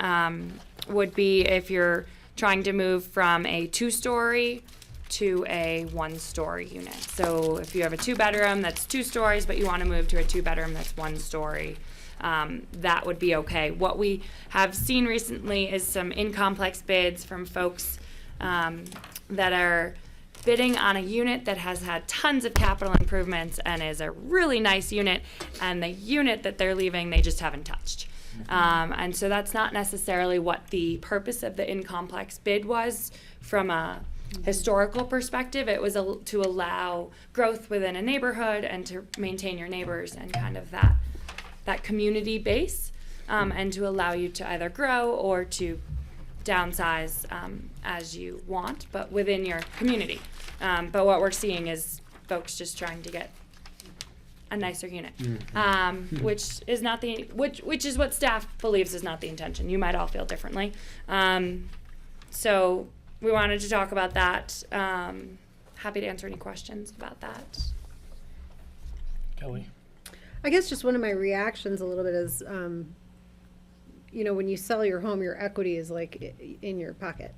would be if you're trying to move from a 2-story to a 1-story unit. So if you have a 2-bedroom that's 2 stories, but you want to move to a 2-bedroom that's 1 story, that would be okay. What we have seen recently is some in-complex bids from folks that are bidding on a unit that has had tons of capital improvements and is a really nice unit, and the unit that they're leaving, they just haven't touched. And so that's not necessarily what the purpose of the in-complex bid was from a historical perspective. It was to allow growth within a neighborhood and to maintain your neighbors and kind of that community base, and to allow you to either grow or to downsize as you want, but within your community. But what we're seeing is folks just trying to get a nicer unit, which is not which is what staff believes is not the intention. You might all feel differently. So we wanted to talk about that. Happy to answer any questions about that. Kelly? I guess just one of my reactions a little bit is, when you sell your home, your equity is like in your pocket,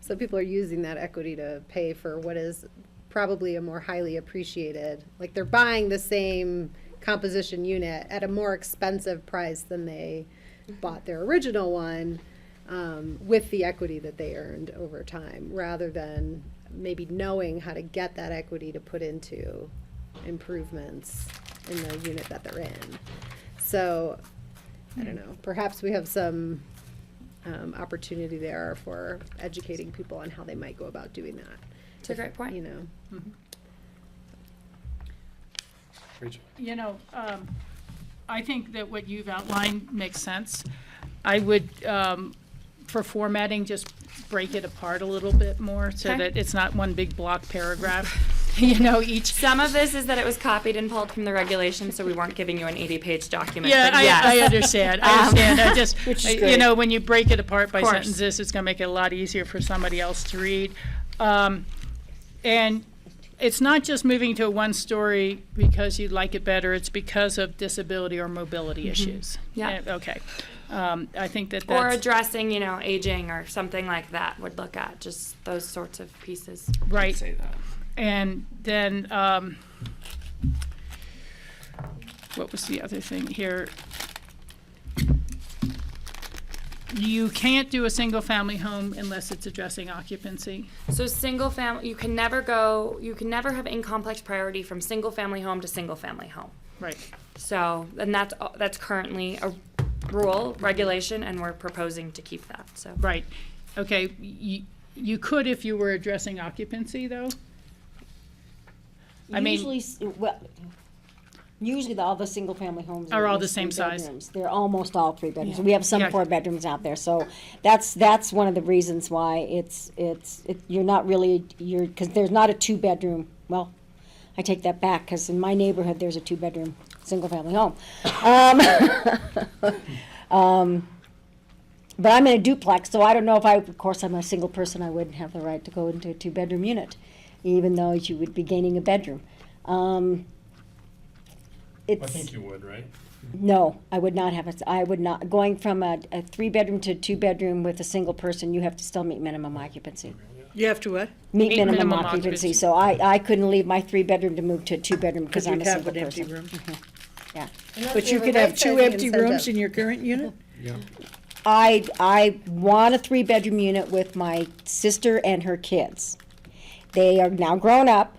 So people are using that equity to pay for what is probably a more highly appreciated, like they're buying the same composition unit at a more expensive price than they bought their original one, with the equity that they earned over time, rather than maybe knowing how to get that equity to put into improvements in the unit that they're in. So, I don't know, perhaps we have some opportunity there for educating people on how they might go about doing that. It's a great point. Rachel? I think that what you've outlined makes sense. I would, for formatting, just break it apart a little bit more so Okay. that it's not one big block paragraph. Each. Some of this is that it was copied and pulled from the regulations, so we weren't giving you an 80-page document. Yeah, but yes. I understand. I just, Which is great. when you break it apart by Of course. sentences, it's going to make it a lot easier for somebody else to read. And it's not just moving to a one-story because you'd like it better. It's because of disability or mobility issues. Yeah. Okay. I think that's. Or addressing, aging or something like that would look at just those sorts of pieces. Right. Say that. And then, what was the other thing here? You can't do a single-family home unless it's addressing occupancy. So single family, you can never have in-complex priority from single family home to single family home. Right. So, and that's currently a rule, regulation, and we're proposing to keep that, so. Right. Okay, you could if you were addressing occupancy, though? I mean- Usually all the single-family homes Are all just the same 3 size. bedrooms. They're almost all 3 bedrooms. Yeah. We have some Yeah. 4 bedrooms out there, so that's one of the reasons why you're not really, because there's not a 2-bedroom, well, I take that back, because in my neighborhood, there's a 2-bedroom, single-family home. But I'm in a duplex, so I don't know if of course, I'm a single person, I wouldn't have the right to go into a 2-bedroom unit, even though you would be gaining a bedroom. I think you would, right? No, I would not have it. I would not, going from a 3-bedroom to a 2-bedroom with a single person, you have to still meet minimum occupancy. You have to what? Meet Meet minimum minimum occupancy, occupancy. so I couldn't leave my 3-bedroom to move to a 2-bedroom because I'm a you'd have single an empty person. room. Yeah. But you could have 2 empty rooms in your current unit? Yeah. I want a 3-bedroom unit with my sister and her kids. They are now grown up.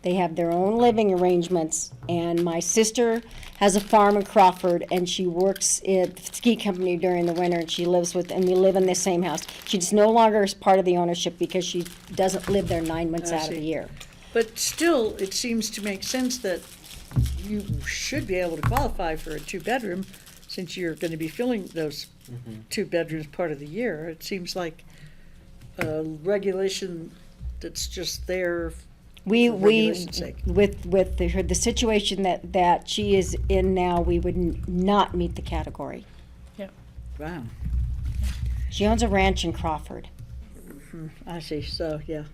They have their own living arrangements, and my sister has a farm in Crawford, and she works at the ski company during the winter, and and we live in the same house. She's no longer is part of the ownership because she doesn't live there 9 months I out of the see. year. But still, it seems to make sense that you should be able to qualify for a 2-bedroom since you're going to be filling those 2 bedrooms part of the year. It seems like a regulation that's just there We for regulation's sake. with the situation that she is in now, we would not meet the category. Wow, She owns a ranch in Crawford. I see, so, yeah.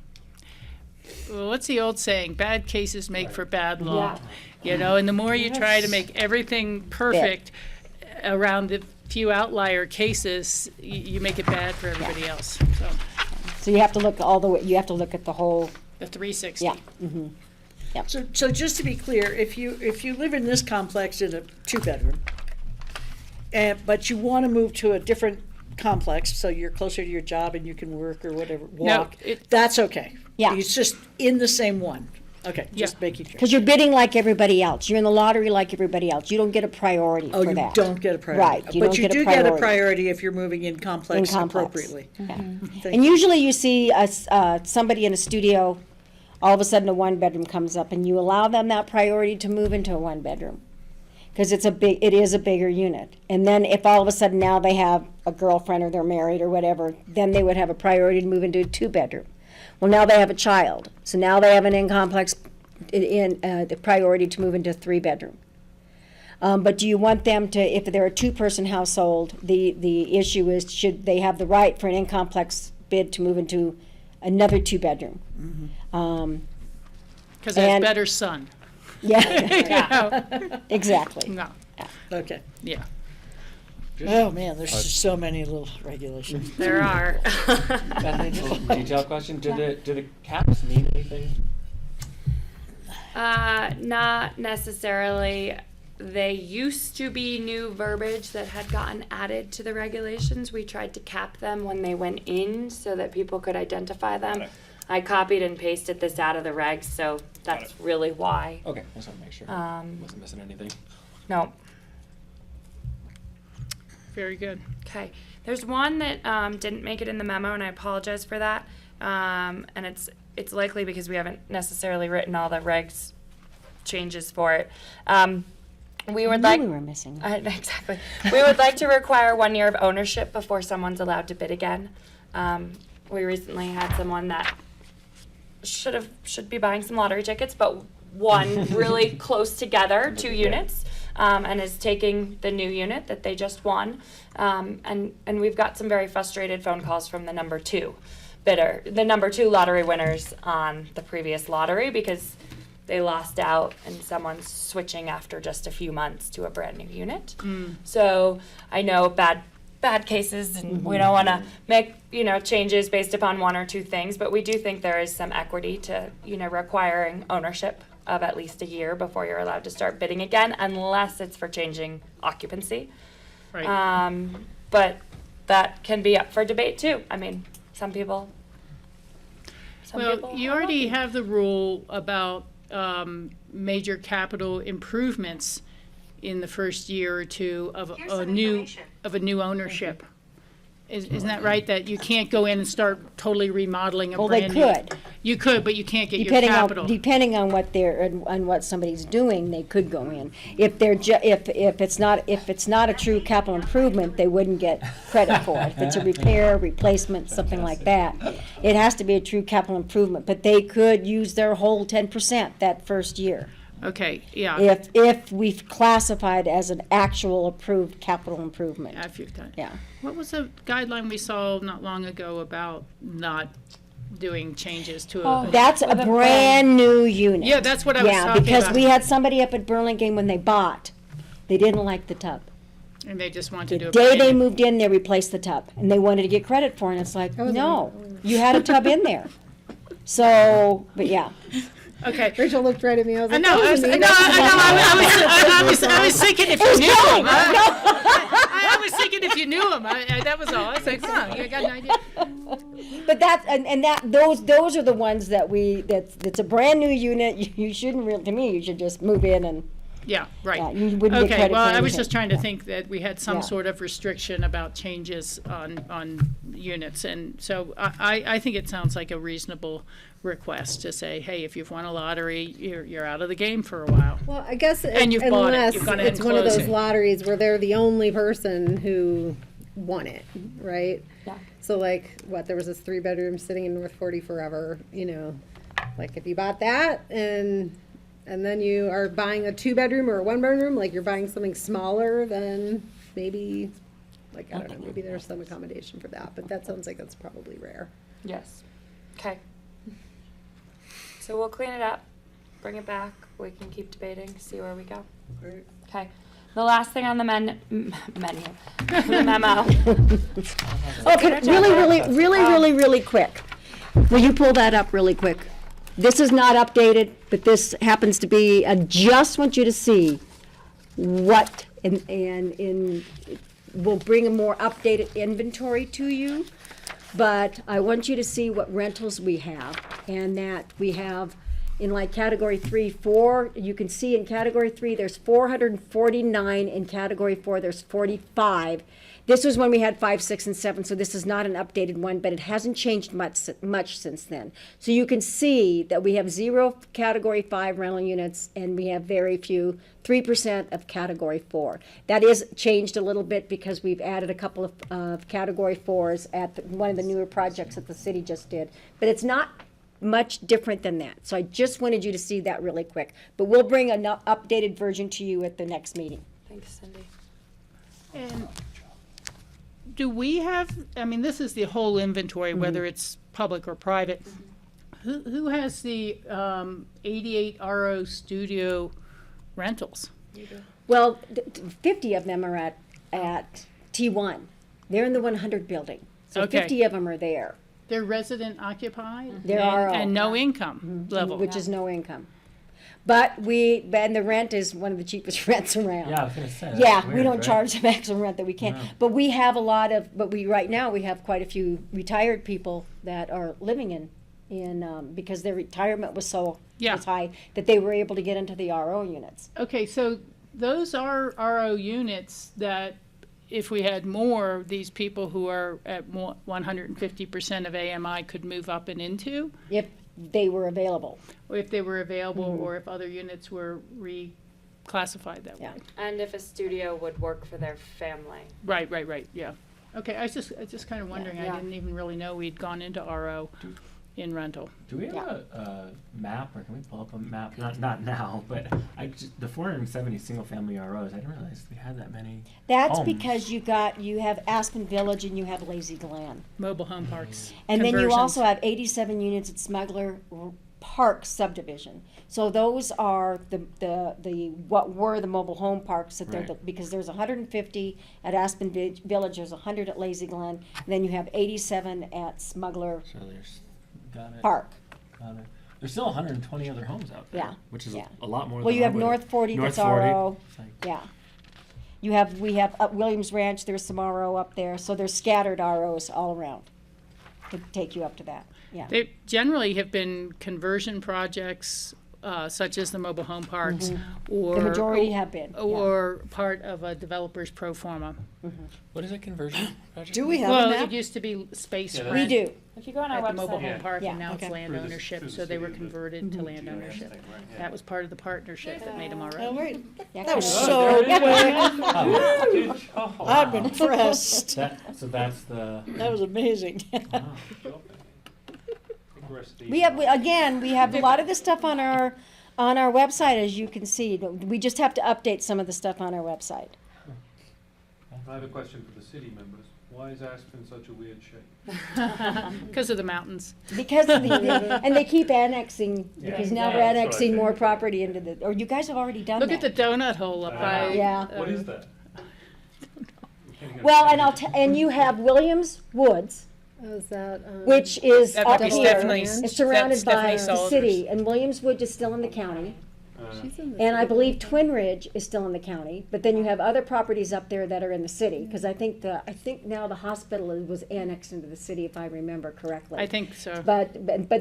Well, what's the old saying? Bad cases make for bad law. And the more you try to make everything perfect around the few outlier cases, you make it bad for everybody else. So you have to look all the way. You have to look at the whole. The 360. Yeah. So just to be clear, if you live in this complex in a 2-bedroom, but you want to move to a different complex, so you're closer to your job and you can work or whatever, No, walk, it- that's okay. Yeah. It's just in the same one. Okay, just Yeah. making sure. Because you're bidding like everybody else. You're in the lottery like everybody else. You don't get a priority Oh, for you that. don't get a priority. Right, you But don't you get a do get a priority. priority if you're moving in In complex complex. appropriately. Yeah. Thank And you. usually you see somebody in a studio, all of a sudden a one-bedroom comes up, and you allow them that priority to move into a one-bedroom. Because it is a bigger unit. And then if all of a sudden now they have a girlfriend or they're married or whatever, then they would have a priority to move into a two-bedroom. Well, now they have a child, so now they have an in-complex, the priority to move into a three-bedroom. But do you want them to, if they're a two-person household, the issue is, should they have the right for an in-complex bid to move into another two-bedroom? Because that's And- better sun. Yeah, exactly. No, Okay. yeah, Oh, man, there's just so many little regulations. There are. Bethany, just a detail question. Do the caps mean anything? Not necessarily. They used to be new verbiage that had gotten added to the regulations. We tried to cap them when they went in so that people could identify them. I copied and pasted this out of the regs, so that's really why. Okay, I just want to make sure. Wasn't missing anything. No. very good. Okay. There's one that didn't make it in the memo, and I apologize for that. And it's likely because we haven't necessarily written all the regs changes for it. We would like. We were missing. Exactly. We would like to require 1 year of ownership before someone's allowed to bid again. We recently had someone that should be buying some lottery tickets, but won really close together 2 units, and is taking the new unit that they just won. And we've got some very frustrated phone calls from the number 2 bidder, the number 2 lottery winners on the previous lottery, because they lost out and someone's switching after just a few months to a brand new unit. So I know bad cases, and we don't want to make changes based upon 1 or 2 things, but we do think there is some equity to requiring ownership of at least a year before you're allowed to start bidding again, unless it's for changing occupancy. Right. But that can be up for debate too. I mean, some people. Well, you already have the rule about major capital improvements in the first year or two of a new ownership. Isn't that right? That you can't go in and start totally remodeling a Well, they brand new. could. You could, but you can't get your capital. Depending on what on what somebody's doing, they could go in. If they're if it's not a true capital improvement, they wouldn't get credit for it. If it's a repair, replacement, something like that, it has to be a true capital improvement. But they could use their whole 10% that first year. Okay, yeah. If we've classified as an actual approved capital improvement. If you've done. Yeah. What was the guideline we saw not long ago about not doing changes to a? That's a brand new unit. Yeah, that's what I was talking Yeah, because about. we had somebody up at Burlingame when they bought, they didn't like the tub. And they just want to do The a day brand they new- moved in, they replaced the tub, and they wanted to get credit for it, and it's like, no, you had a tub in there. So, but yeah. Okay. Rachel looked right at me. I was I like, know. I was thinking if you knew him. I was thinking if you knew him. That was all. I was like, huh, you got an idea. But those are the ones that's a brand new unit. You shouldn't really, to me, you should just move in and. Yeah, right. Yeah, you wouldn't get Okay, credit well, for I was anything. just trying to think that we had some Yeah. sort of restriction about changes on units. And so I think it sounds like a reasonable request to say, hey, if you've won a lottery, you're out of the game for a while. well, I guess And you've bought it. unless You've gone ahead it's and one of closed those it. lotteries where they're the only person who won it, right? Yeah. So like, there was this 3-bedroom sitting in North 40 forever, like if you bought that and then you are buying a 2-bedroom or a 1-bedroom, like you're buying something smaller, then maybe, I don't know, maybe there's some accommodation for that, but that sounds like that's probably rare. Yes. Okay. So we'll clean it up, bring it back. We can keep debating, see where we go. Okay. The last thing on the menu, the memo. Okay, really quick. Will you pull that up really quick? This is not updated, but this happens to be, I just want you to see what, in we'll bring a more updated inventory to you. But I want you to see what rentals we have, and that we have in like category 3, 4, you can see in category 3, there's 449, in category 4, there's 45. This was when we had 5, 6, and 7, so this is not an updated one, but it hasn't changed much since then. So you can see that we have 0 category 5 rental units, and we have very few, 3% of category 4. That is changed a little bit because we've added a couple of category 4s at one of the newer projects that the city just did. But it's not much different than that. So I just wanted you to see that really quick. But we'll bring an updated version to you at the next meeting. Thanks, Cindy. And do we have, I mean, this is the whole inventory, whether it's public or private. Who has the 88 RO studio rentals? Well, 50 of them are at T1. They're in the 100 building. So Okay. 50 of them are there. They're resident occupied? They're and, RO. and no income level? Which is no income. But and the rent is one of the cheapest rents around. Yeah, I was gonna say. that's Yeah, we weird, don't right? charge the maximum rent that we can. No. But we have a lot of, right now, we have quite a few retired people that are living in because their retirement was so Yeah. was high that they were able to get into the RO units. Okay, so those are RO units that if we had more, these people who are at 150% of AMI could move up and into, If they were available. or if they were available, or if other units were reclassified that Yeah. way. And if a studio would work for their family. Right, yeah. Okay, I was just kind of wondering, Yeah. I didn't even really know we'd gone into RO in rental. Do we have a map, or can we pull up a map? Not now, but the 470 single-family ROs. I didn't realize we had that many. That's homes. because you have Aspen Village and you have Lazy Glen. Mobile home parks. And then you conversions. also have 87 units at Smuggler Park subdivision. So those are the what were the mobile home parks that they're Right. because there's 150 at Aspen Village, there's 100 at Lazy Glen, and then you have 87 at Smuggler So there's got it. Park. Got it. There's still 120 other homes out there. Yeah, Which is yeah. a lot more. Well, than you I have would've- North 40 North that's RO. It's like- Yeah. We have up Williams Ranch, there's some RO up there, so there's scattered ROs all around to take you up to that. Yeah. They generally have been conversion projects, such as the mobile home parks, or. The majority have been. yeah. Or part of a developer's pro forma. What is a conversion project? Do we have a Well, map? it used to be space Yeah, We rent do. If you go on our at the mobile website, home park, and Yeah. now it's Okay. land Through the ownership, city, so they were the converted to land ownership. That was part of the partnership that made them all Oh, right. right. Yeah, That was kinda. so quick. Oh, I'm wow. impressed. So that's the. That was amazing. Wow. We have a lot of this stuff on our website, as you can see. We just have to update some of the stuff on our website. I have a question for the city members. Why is Aspen such a weird shape? Because of the mountains. Because of and they keep annexing, because now we're Yeah, that's what I annexing more figured. property into the, or you guys have already done Look that. at the donut hole up by. Yeah. What is that? Well, and you have Williams Woods, Oh, is that, which is That up might be here. Stephanie's. It's surrounded That's by Stephanie the Salters. city, and Williams Wood is still in the county. she's in the And I city. believe Twin Ridge is still in the county, but then you have other properties up there that are in the city, because I think now the hospital was annexed into the city, if I remember correctly. I think so. But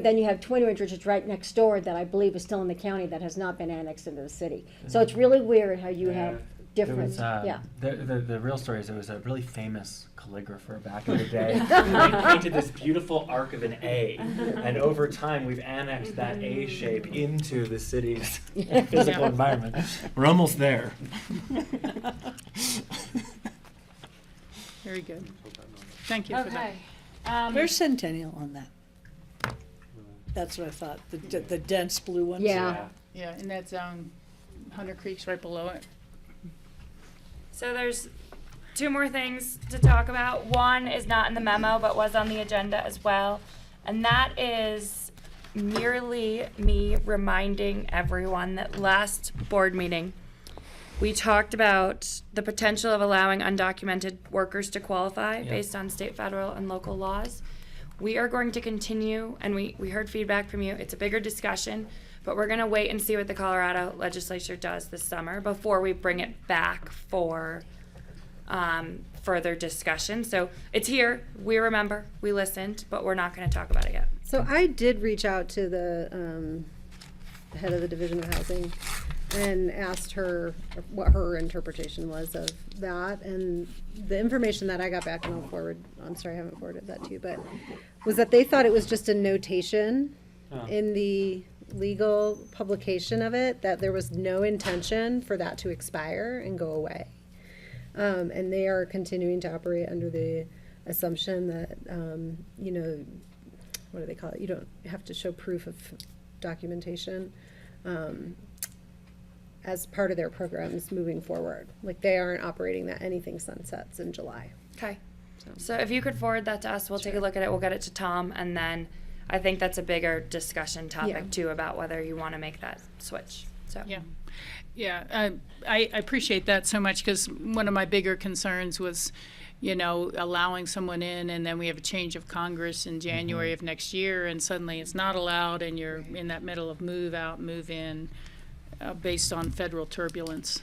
then you have Twin Ridge, which is right next door, that I believe is still in the county, that has not been annexed into the city. So it's really weird how you have There different, was, yeah. the real story is there was a really famous calligrapher back in the day. They painted this beautiful arc of an A, and over time we've annexed that A shape into the city's physical Yeah. environment. We're almost there. Very good. Thank you for that. okay. Where's Centennial on that? That's what I thought, the dense blue ones. Yeah. Yeah, in that zone, Hunter Creek's right below it. So there's two more things to talk about. One is not in the memo, but was on the agenda as well. And that is merely me reminding everyone that last board meeting, we talked about the potential of allowing undocumented workers to qualify based on state, federal, and local laws. We are going to continue, and we heard feedback from you. It's a bigger discussion, but we're going to wait and see what the Colorado legislature does this summer before we bring it back for further discussion. So it's here. We remember. We listened, but we're not going to talk about it yet. So I did reach out to the head of the Division of Housing and asked her what her interpretation was of that. And the information that I got back, and I'm sorry I haven't forwarded that to you, but was that they thought it was just a notation in the legal publication of it, that there was no intention for that to expire and go away. And they are continuing to operate under the assumption that, you know, what do they call it? You don't have to show proof of documentation as part of their programs moving forward. Like, they aren't operating that anything sunsets in July. Okay. So if you could forward that to us, we'll take a look at it. We'll get it to Tom, and then I think that's a bigger discussion topic Yeah. too, about whether you want to make that switch. So Yeah. Yeah, I appreciate that so much, because one of my bigger concerns was, you know, allowing someone in, and then we have a change of Congress in January of next year, and suddenly it's not allowed, and you're in that middle of move out, move in, based on federal turbulence.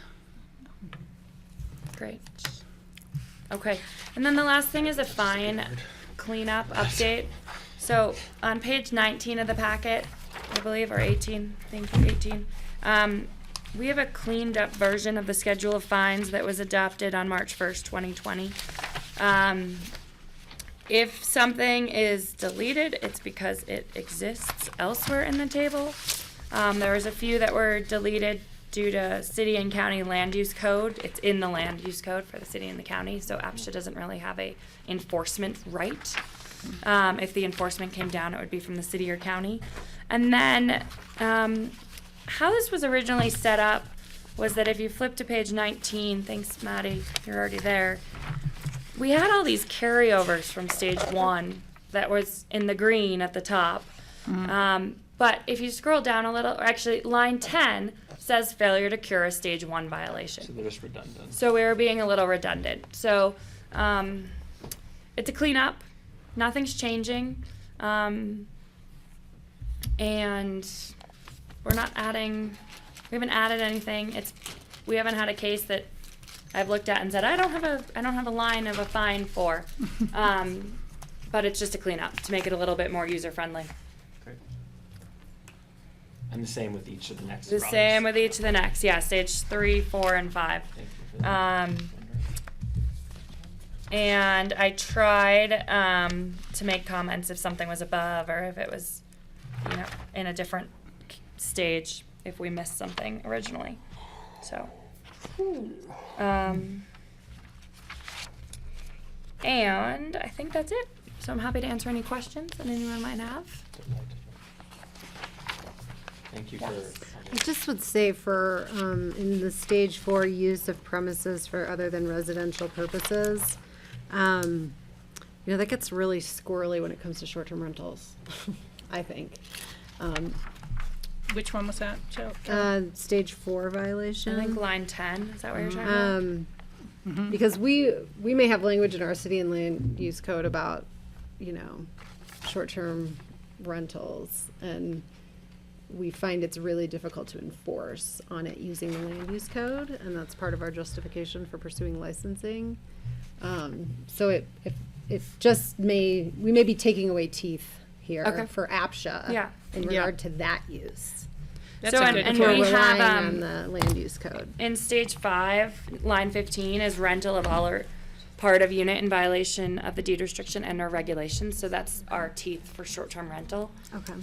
great. Okay, and then the last thing is a fine cleanup update. So on page 19 of the packet, I believe, or 18, I think 18, we have a cleaned up version of the schedule of fines that was adopted on March 1st, 2020. If something is deleted, it's because it exists elsewhere in the table. There was a few that were deleted due to city and county land use code. It's in the land use code for the city and the county, so APCHA doesn't really have a enforcement right. If the enforcement came down, it would be from the city or county. And then how this was originally set up was that if you flip to page 19, thanks Maddie, you're already there, we had all these carryovers from stage 1 that was in the green at the top. But if you scroll down a little, or actually line 10 says failure to cure a stage 1 violation. So they're just redundant. So we were being a little redundant. So it's a cleanup. Nothing's changing. And we're not adding, we haven't added anything. We haven't had a case that I've looked at and said, I don't have a line of a fine for. But it's just a cleanup to make it a little bit more user friendly. Great. And the same with each of the next The rungs. same with each of the next, yeah, stage 3, 4, and 5. Thank you for that. And I tried to make comments if something was above or if it was, you know, in a different stage, if we missed something originally. So, and I think that's it. So I'm happy to answer any questions that anyone might have. Thank you for. I just would say for, in the stage 4 use of premises for other than residential purposes, you know, that gets really squirrely when it comes to short-term rentals, I think. Which one was that, Joe? Stage 4 I violation. think line 10, is that what you're talking about? Because we may have language in our city and land use code about, you know, short-term rentals, and we find it's really difficult to enforce on it using the land use code, and that's part of our justification for pursuing licensing. So it just we may be taking away teeth here Okay. for APCHA Yeah. in regard to that use. That's So, a and- good and If we're we relying have, on the land use code. In stage 5, line 15 is rental of all or part of unit in violation of the deed restriction and or regulations. So that's our teeth for short-term rental. Okay.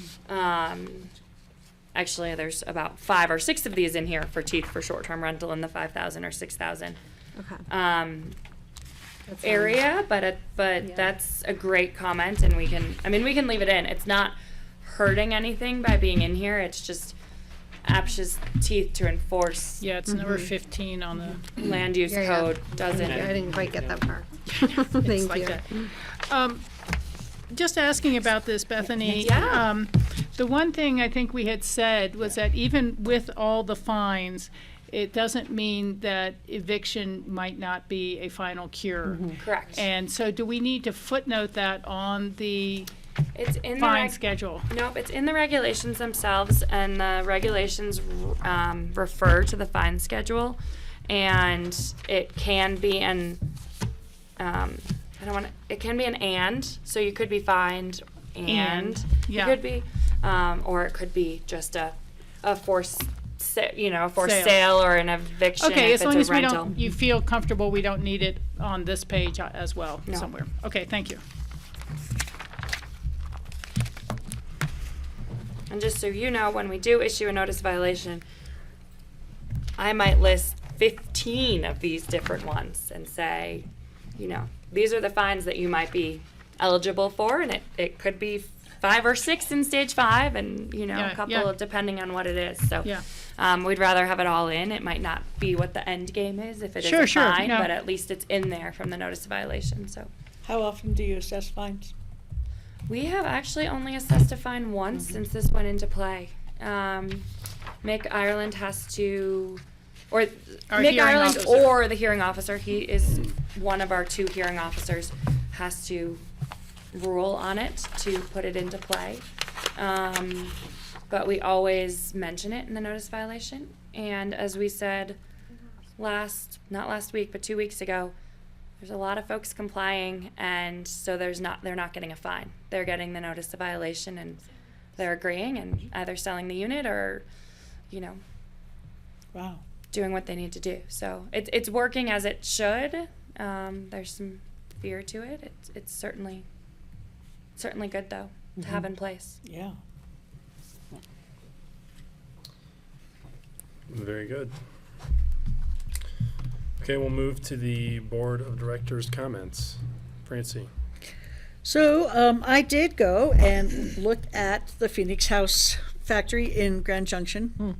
Actually, there's about 5 or 6 of these in here for teeth for short-term rental in the 5,000 or 6,000 Okay. That's fine. area. But Yeah. that's a great comment, and we can leave it in. It's not hurting anything by being in here. It's just APCHA's teeth to enforce Yeah, it's number 15 on the. land use Yeah, yeah. code doesn't. I didn't quite get that part. It's Thank like you. that. Just asking about this, Bethany. Yeah. The one thing I think we had said was that even with all the fines, it doesn't mean that eviction might not be a final cure. Correct. And so do we need to footnote that on the It's in the fine schedule? Nope, it's in the regulations themselves, and the regulations refer to the fine schedule, and it can be, and I don't want to, it can be an and, so you could be fined and yeah. you could be, or it could be just a forced, a forced Sale. sale or an eviction Okay, if as it's long a as we rental. don't, you feel comfortable, we don't need it on this page as well, No. somewhere. Okay, thank you. And just so you know, when we do issue a notice violation, I might list 15 of these different ones and say, these are the fines that you might be eligible for, and it could be 5 or 6 in stage 5, and Yeah, a couple yeah. depending on what it is. So Yeah. we'd rather have it all in. It might not be what the end game is if it is Sure, a sure, fine, yeah. but at least it's in there from the notice of violation. So How often do you assess fines? we have actually only assessed a fine once since this went into play. Mick Ireland has to, or Our Mick hearing Ireland officer. or the hearing officer, he is one of our 2 hearing officers, has to rule on it to put it into play. But we always mention it in the notice violation. And as we said not last week, but 2 weeks ago, there's a lot of folks complying, and so they're not getting a fine. They're getting the notice of violation, and they're agreeing and either selling the unit or, Wow. doing what they need to do. So it's working as it should. There's some fear to it. It's certainly good though to have in place. Yeah. Very good. Okay, we'll move to the Board of Directors comments. Francie. So I did go and look at the Phoenix House factory in Grand Junction,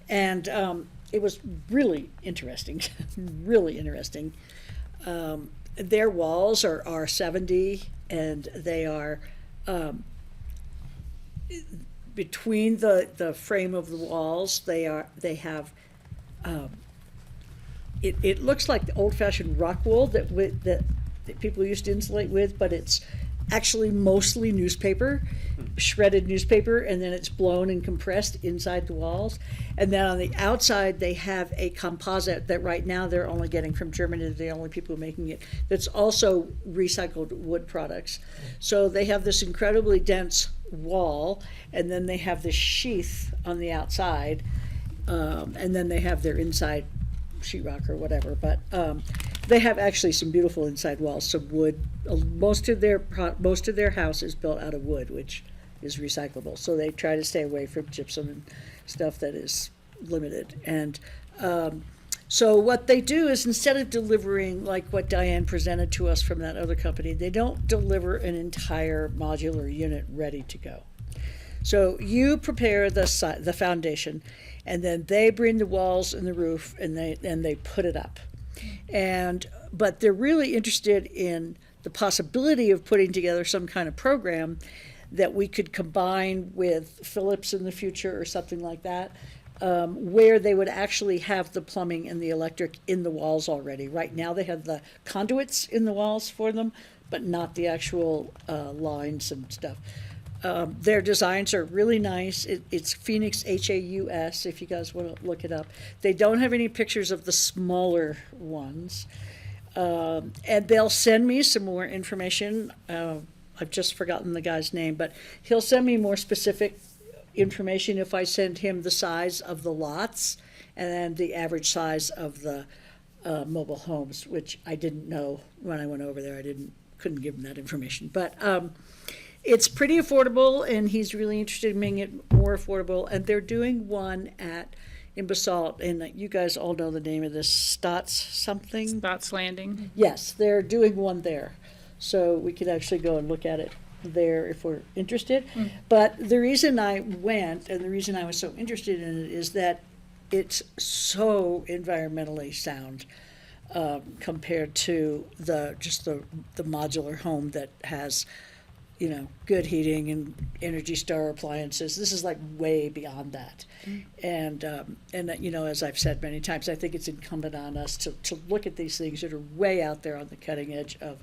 and it was really interesting, really interesting. Their walls are 70, and they are between the frame of the walls. They have. It looks like the old-fashioned rock wool that people used to insulate with, but it's actually mostly newspaper, shredded newspaper, and then it's blown and compressed inside the walls. And then on the outside, they have a composite that right now they're only getting from Germany. They're the only people making it. That's also recycled wood products. So they have this incredibly dense wall, and then they have this sheath on the outside, and then they have their inside sheetrock or whatever, but they have actually some beautiful inside walls, some wood. Most of their house is built out of wood, which is recyclable. So they try to stay away from gypsum and stuff that is limited. And so what they do is, instead of delivering like what Diane presented to us from that other company, they don't deliver an entire modular unit ready to go. So you prepare the foundation, and then they bring the walls and the roof, and they put it up. But they're really interested in the possibility of putting together some kind of program that we could combine with Philips in the future or something like that, where they would actually have the plumbing and the electric in the walls already. Right now they have the conduits in the walls for them, but not the actual lines and stuff. Their designs are really nice. It's Phoenix, H-A-U-S, if you guys want to look it up. They don't have any pictures of the smaller ones. And they'll send me some more information. I've just forgotten the guy's name, but he'll send me more specific information if I send him the size of the lots and then the average size of the mobile homes, which I didn't know when I went over there. Couldn't give him that information. But it's pretty affordable, and he's really interested in making it more affordable. And they're doing one in Basalt, and you guys all know the name of this, Stotts something? Stotts Landing. Yes, they're doing one there. So we could actually go and look at it there if we're interested. But the reason I went, and the reason I was so interested in it, is that it's so environmentally sound compared to the modular home that has, good heating and Energy Star appliances. This is like way beyond that. And as I've said many times, I think it's incumbent on us to look at these things that are way out there on the cutting edge of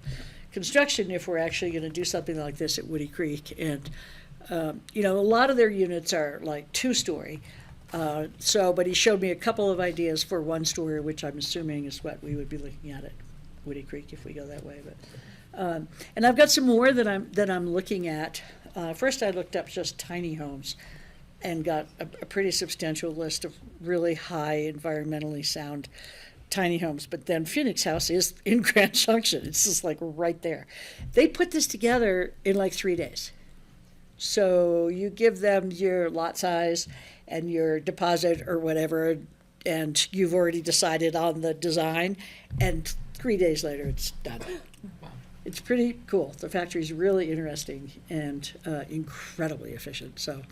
construction if we're actually going to do something like this at Woody Creek. And, a lot of their units are like 2-story. But he showed me a couple of ideas for 1-story, which I'm assuming is what we would be looking at Woody Creek if we go that way, but, and I've got some more that I'm looking at. First I looked up just tiny homes and got a pretty substantial list of really high environmentally sound tiny homes, but then Phoenix House is in Grand Junction. It's just like right there. They put this together in like 3 days. So you give them your lot size and your deposit or whatever, and you've already decided on the design, and 3 days later it's done. It's pretty cool. The factory's really interesting and incredibly efficient. So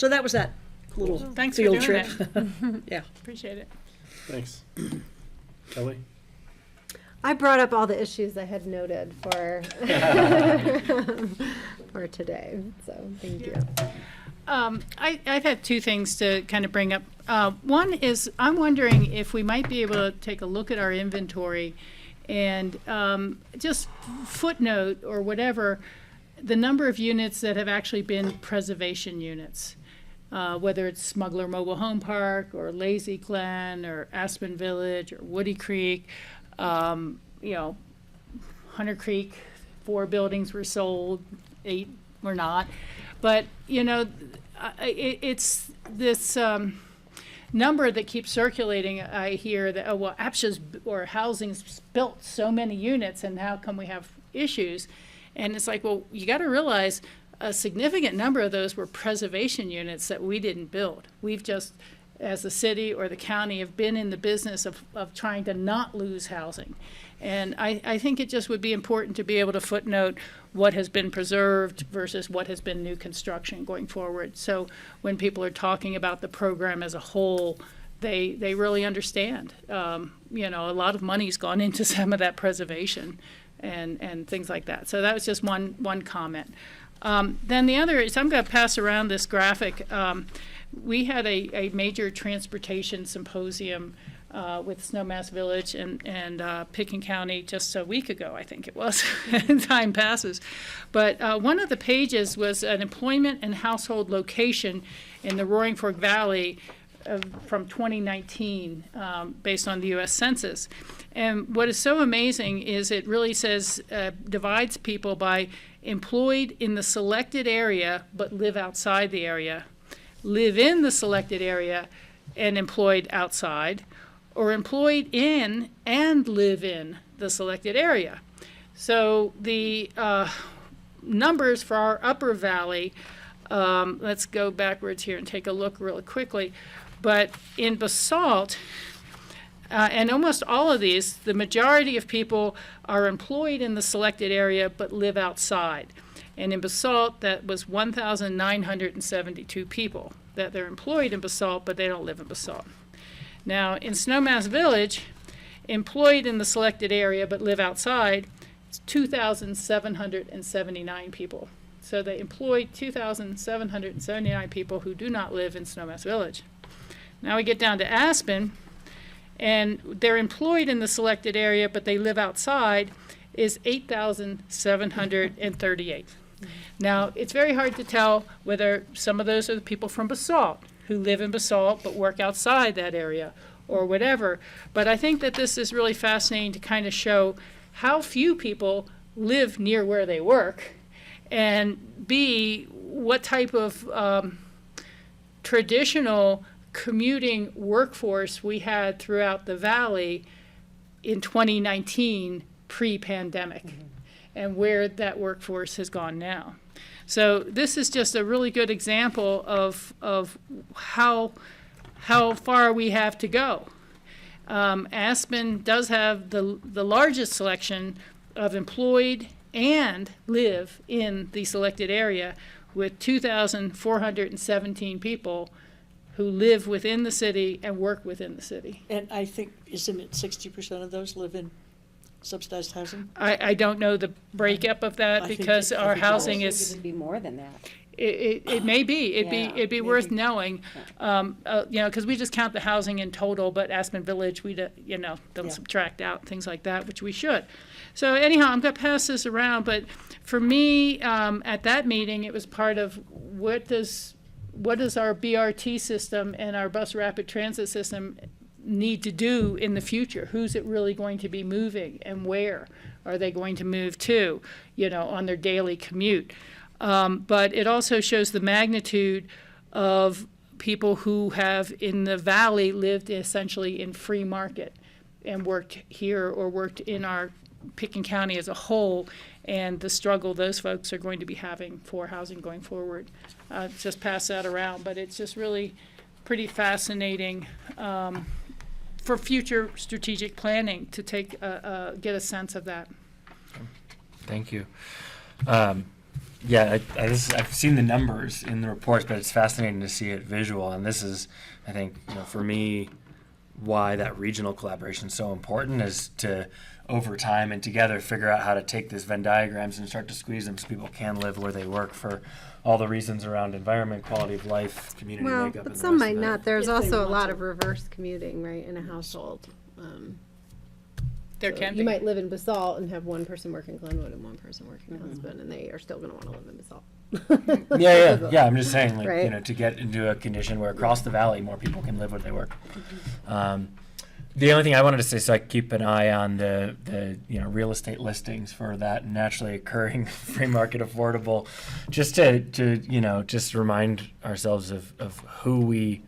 that was that little Thanks for field doing trip. Yeah. Appreciate it. Thanks. Kelly? I brought up all the issues I had noted for for today, so thank you. I've had two things to kind of bring up. One is I'm wondering if we might be able to take a look at our inventory and just footnote or whatever the number of units that have actually been preservation units, whether it's Smuggler Mobile Home Park or Lazy Glen or Aspen Village or Woody Creek. You know, Hunter Creek, 4 buildings were sold, 8 were not. But, you know, it's this number that keeps circulating. I hear that, oh, well, APCHA's or housing's built so many units, and how come we have issues? And it's like, well, you got to realize a significant number of those were preservation units that we didn't build. We've just, as the city or the county, have been in the business of trying to not lose housing. And I think it just would be important to be able to footnote what has been preserved versus what has been new construction going forward. So when people are talking about the program as a whole, they really understand. You know, a lot of money's gone into some of that preservation and things like that. So that was just one comment. Then the other is, I'm going to pass around this graphic. We had a major transportation symposium with Snowmass Village and Pitkin County just a week ago, I think it was. Time passes. But one of the pages was an employment and household location in the Roaring Fork Valley from 2019 based on the U.S. Census. And what is so amazing is it really says, divides people by employed in the selected area but live outside the area, live in the selected area and employed outside, or employed in and live in the selected area. So the numbers for our upper valley, let's go backwards here and take a look really quickly. But in Basalt, and almost all of these, the majority of people are employed in the selected area but live outside. And in Basalt, that was 1,972 people that they're employed in Basalt, but they don't live in Basalt. Now, in Snowmass Village, employed in the selected area but live outside, it's 2,779 people. So they employ 2,779 people who do not live in Snowmass Village. Now we get down to Aspen, and they're employed in the selected area but they live outside, is 8,738. Now, it's very hard to tell whether some of those are the people from Basalt who live in Basalt but work outside that area or whatever. But I think that this is really fascinating to kind of show how few people live near where they work, and B, what type of traditional commuting workforce we had throughout the valley in 2019 pre-pandemic, and where that workforce has gone now. So this is just a really good example of how far we have to go. Aspen does have the largest selection of employed and live in the selected area, with 2,417 people who live within the city and work within the city. And I think, isn't it 60% of those live in subsidized housing? I don't know the breaknow of that I think because it- I our think housing It is, would be more than that. it may be, Yeah, it'd be worth knowing. You know, because we just count the housing in total, but Aspen Village, we, don't Yeah. subtract out things like that, which we should. So anyhow, I'm gonna pass this around, but for me, at that meeting, it was part of what does our BRT system and our bus rapid transit system need to do in the future. Who's it really going to be moving, and where are they going to move to, on their daily commute? But it also shows the magnitude of people who have in the valley lived essentially in free market and worked here or worked in our Pitkin County as a whole, and the struggle those folks are going to be having for housing going forward. Just pass that around, but it's just really pretty fascinating for future strategic planning to get a sense of that. Thank you. I've seen the numbers in the reports, but it's fascinating to see it visual. And this is, I think, for me, why that regional collaboration is so important, is to, over time and together, figure out how to take these Venn diagrams and start to squeeze them so people can live where they work for all the reasons around environment, quality of life, community Well, makeup. but and some the might rest of not. it. There's If they also a want lot to. of reverse commuting, right, in a household. There So can be. you might live in Basalt and have one person work in Glenwood and one person work in Aspen, and they are still going to want to live in Basalt. Yeah. I'm just saying, like, Right. to get into a condition where across the valley more people can live where they work. The only thing I wanted to say, so I keep an eye on the real estate listings for that naturally occurring free market affordable, just to just remind ourselves of who we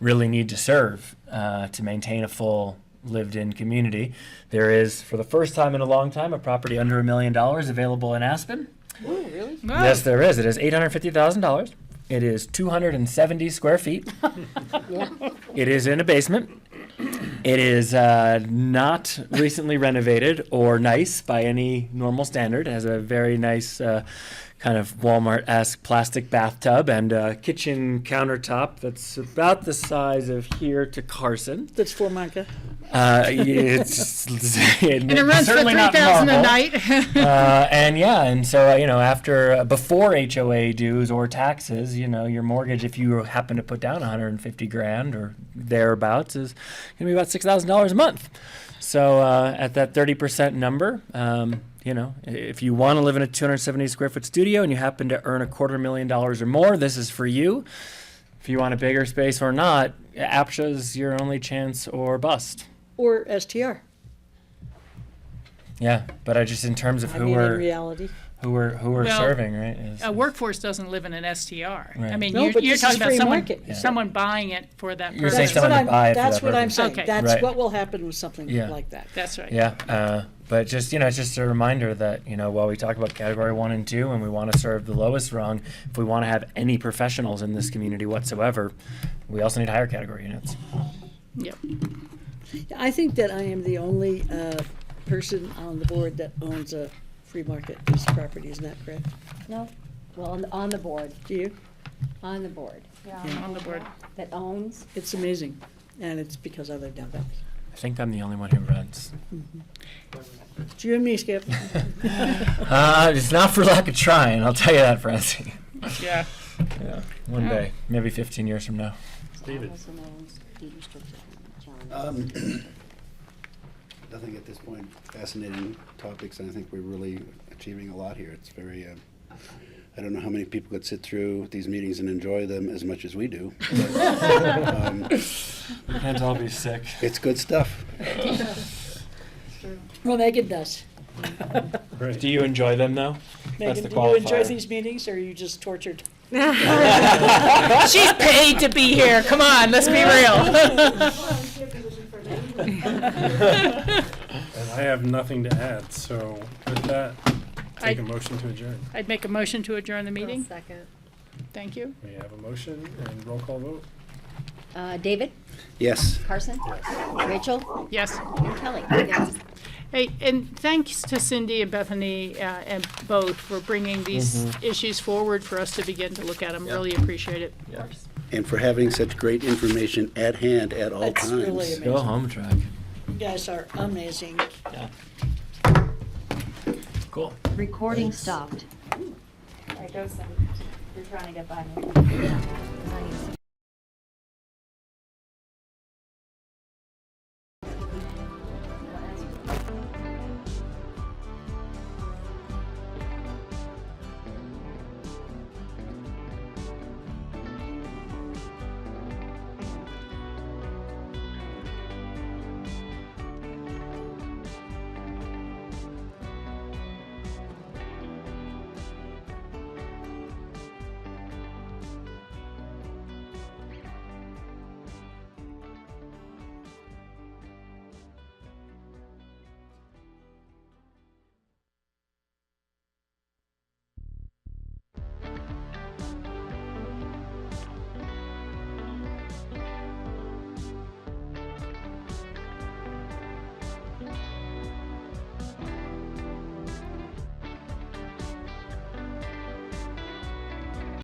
really need to serve to maintain a full lived-in community. There is, for the first time in a long time, a property under $1 million available in Aspen. Oh, really? Yes, there is. It is $850,000. It is 270 square feet. It is in a basement. It is not recently renovated or nice by any normal standard. It has a very nice kind of Walmart-esque plastic bathtub and a kitchen countertop that's about the size of here to Carson. That's Formica. And And it runs for $3,000 a night. And so after before HOA dues or taxes, your mortgage, if you happen to put down $150,000 or thereabouts, is going to be about $6,000 a month. So at that 30% number, if you want to live in a 270 square foot studio and you happen to earn $250,000 or more, this is for you. If you want a bigger space or not, APCHA is your only chance or bust. Or STR. Yeah, but I just, in terms of In reality. who we're Well, serving, right? is- A workforce doesn't live in an STR. Right. I mean, No, but you're this talking is about free someone, market. Yeah. someone buying it for that You're purpose. saying someone to buy it for That's that what I'm purpose. saying. Okay. That's Right. what will happen with something Yeah. like that. That's right. Yeah, but just it's just a reminder that while we talk about category 1 and 2, and we want to serve the lowest rung, if we want to have any professionals in this community whatsoever, we also need higher category units. Yep. I think that I am the only person on the board that owns a free market piece of property. Isn't that correct? No, well, on the board, Do you? on the board, On the board. that owns. It's amazing, and it's because I live down valley. I think I'm the only one who runs. It's you and me, Skip. It's not for lack of trying, I'll tell you that, Francie. Yeah. Yeah, one day, maybe 15 years from now. David. Nothing at this point. Fascinating topics, and I think we're really achieving a lot here. It's very, I don't know how many people could sit through these meetings and enjoy them as much as we do. But, We can't all be sick. it's good stuff. Well, Megan does. Right. Do you enjoy them, though? That's Megan, the do you enjoy qualifier. these meetings, or are you just tortured? She's paid to be here. Come on, let's be real. And I have nothing to add, so with that, take a motion to adjourn. I'd make a motion to adjourn the I'll meeting. second. Thank you. We have a motion and roll call vote. David, Yes. Carson, Rachel, Yes. and Kelly. Yes. Hey, and thanks to Cindy and Bethany and both for bringing these issues forward for us to begin to look at them. Really appreciate it. And for having such great information at hand at all That's times. really amazing. Go home track. You guys are amazing. Yeah. Cool. Recording stopped. All right, go send. You're trying to get by me.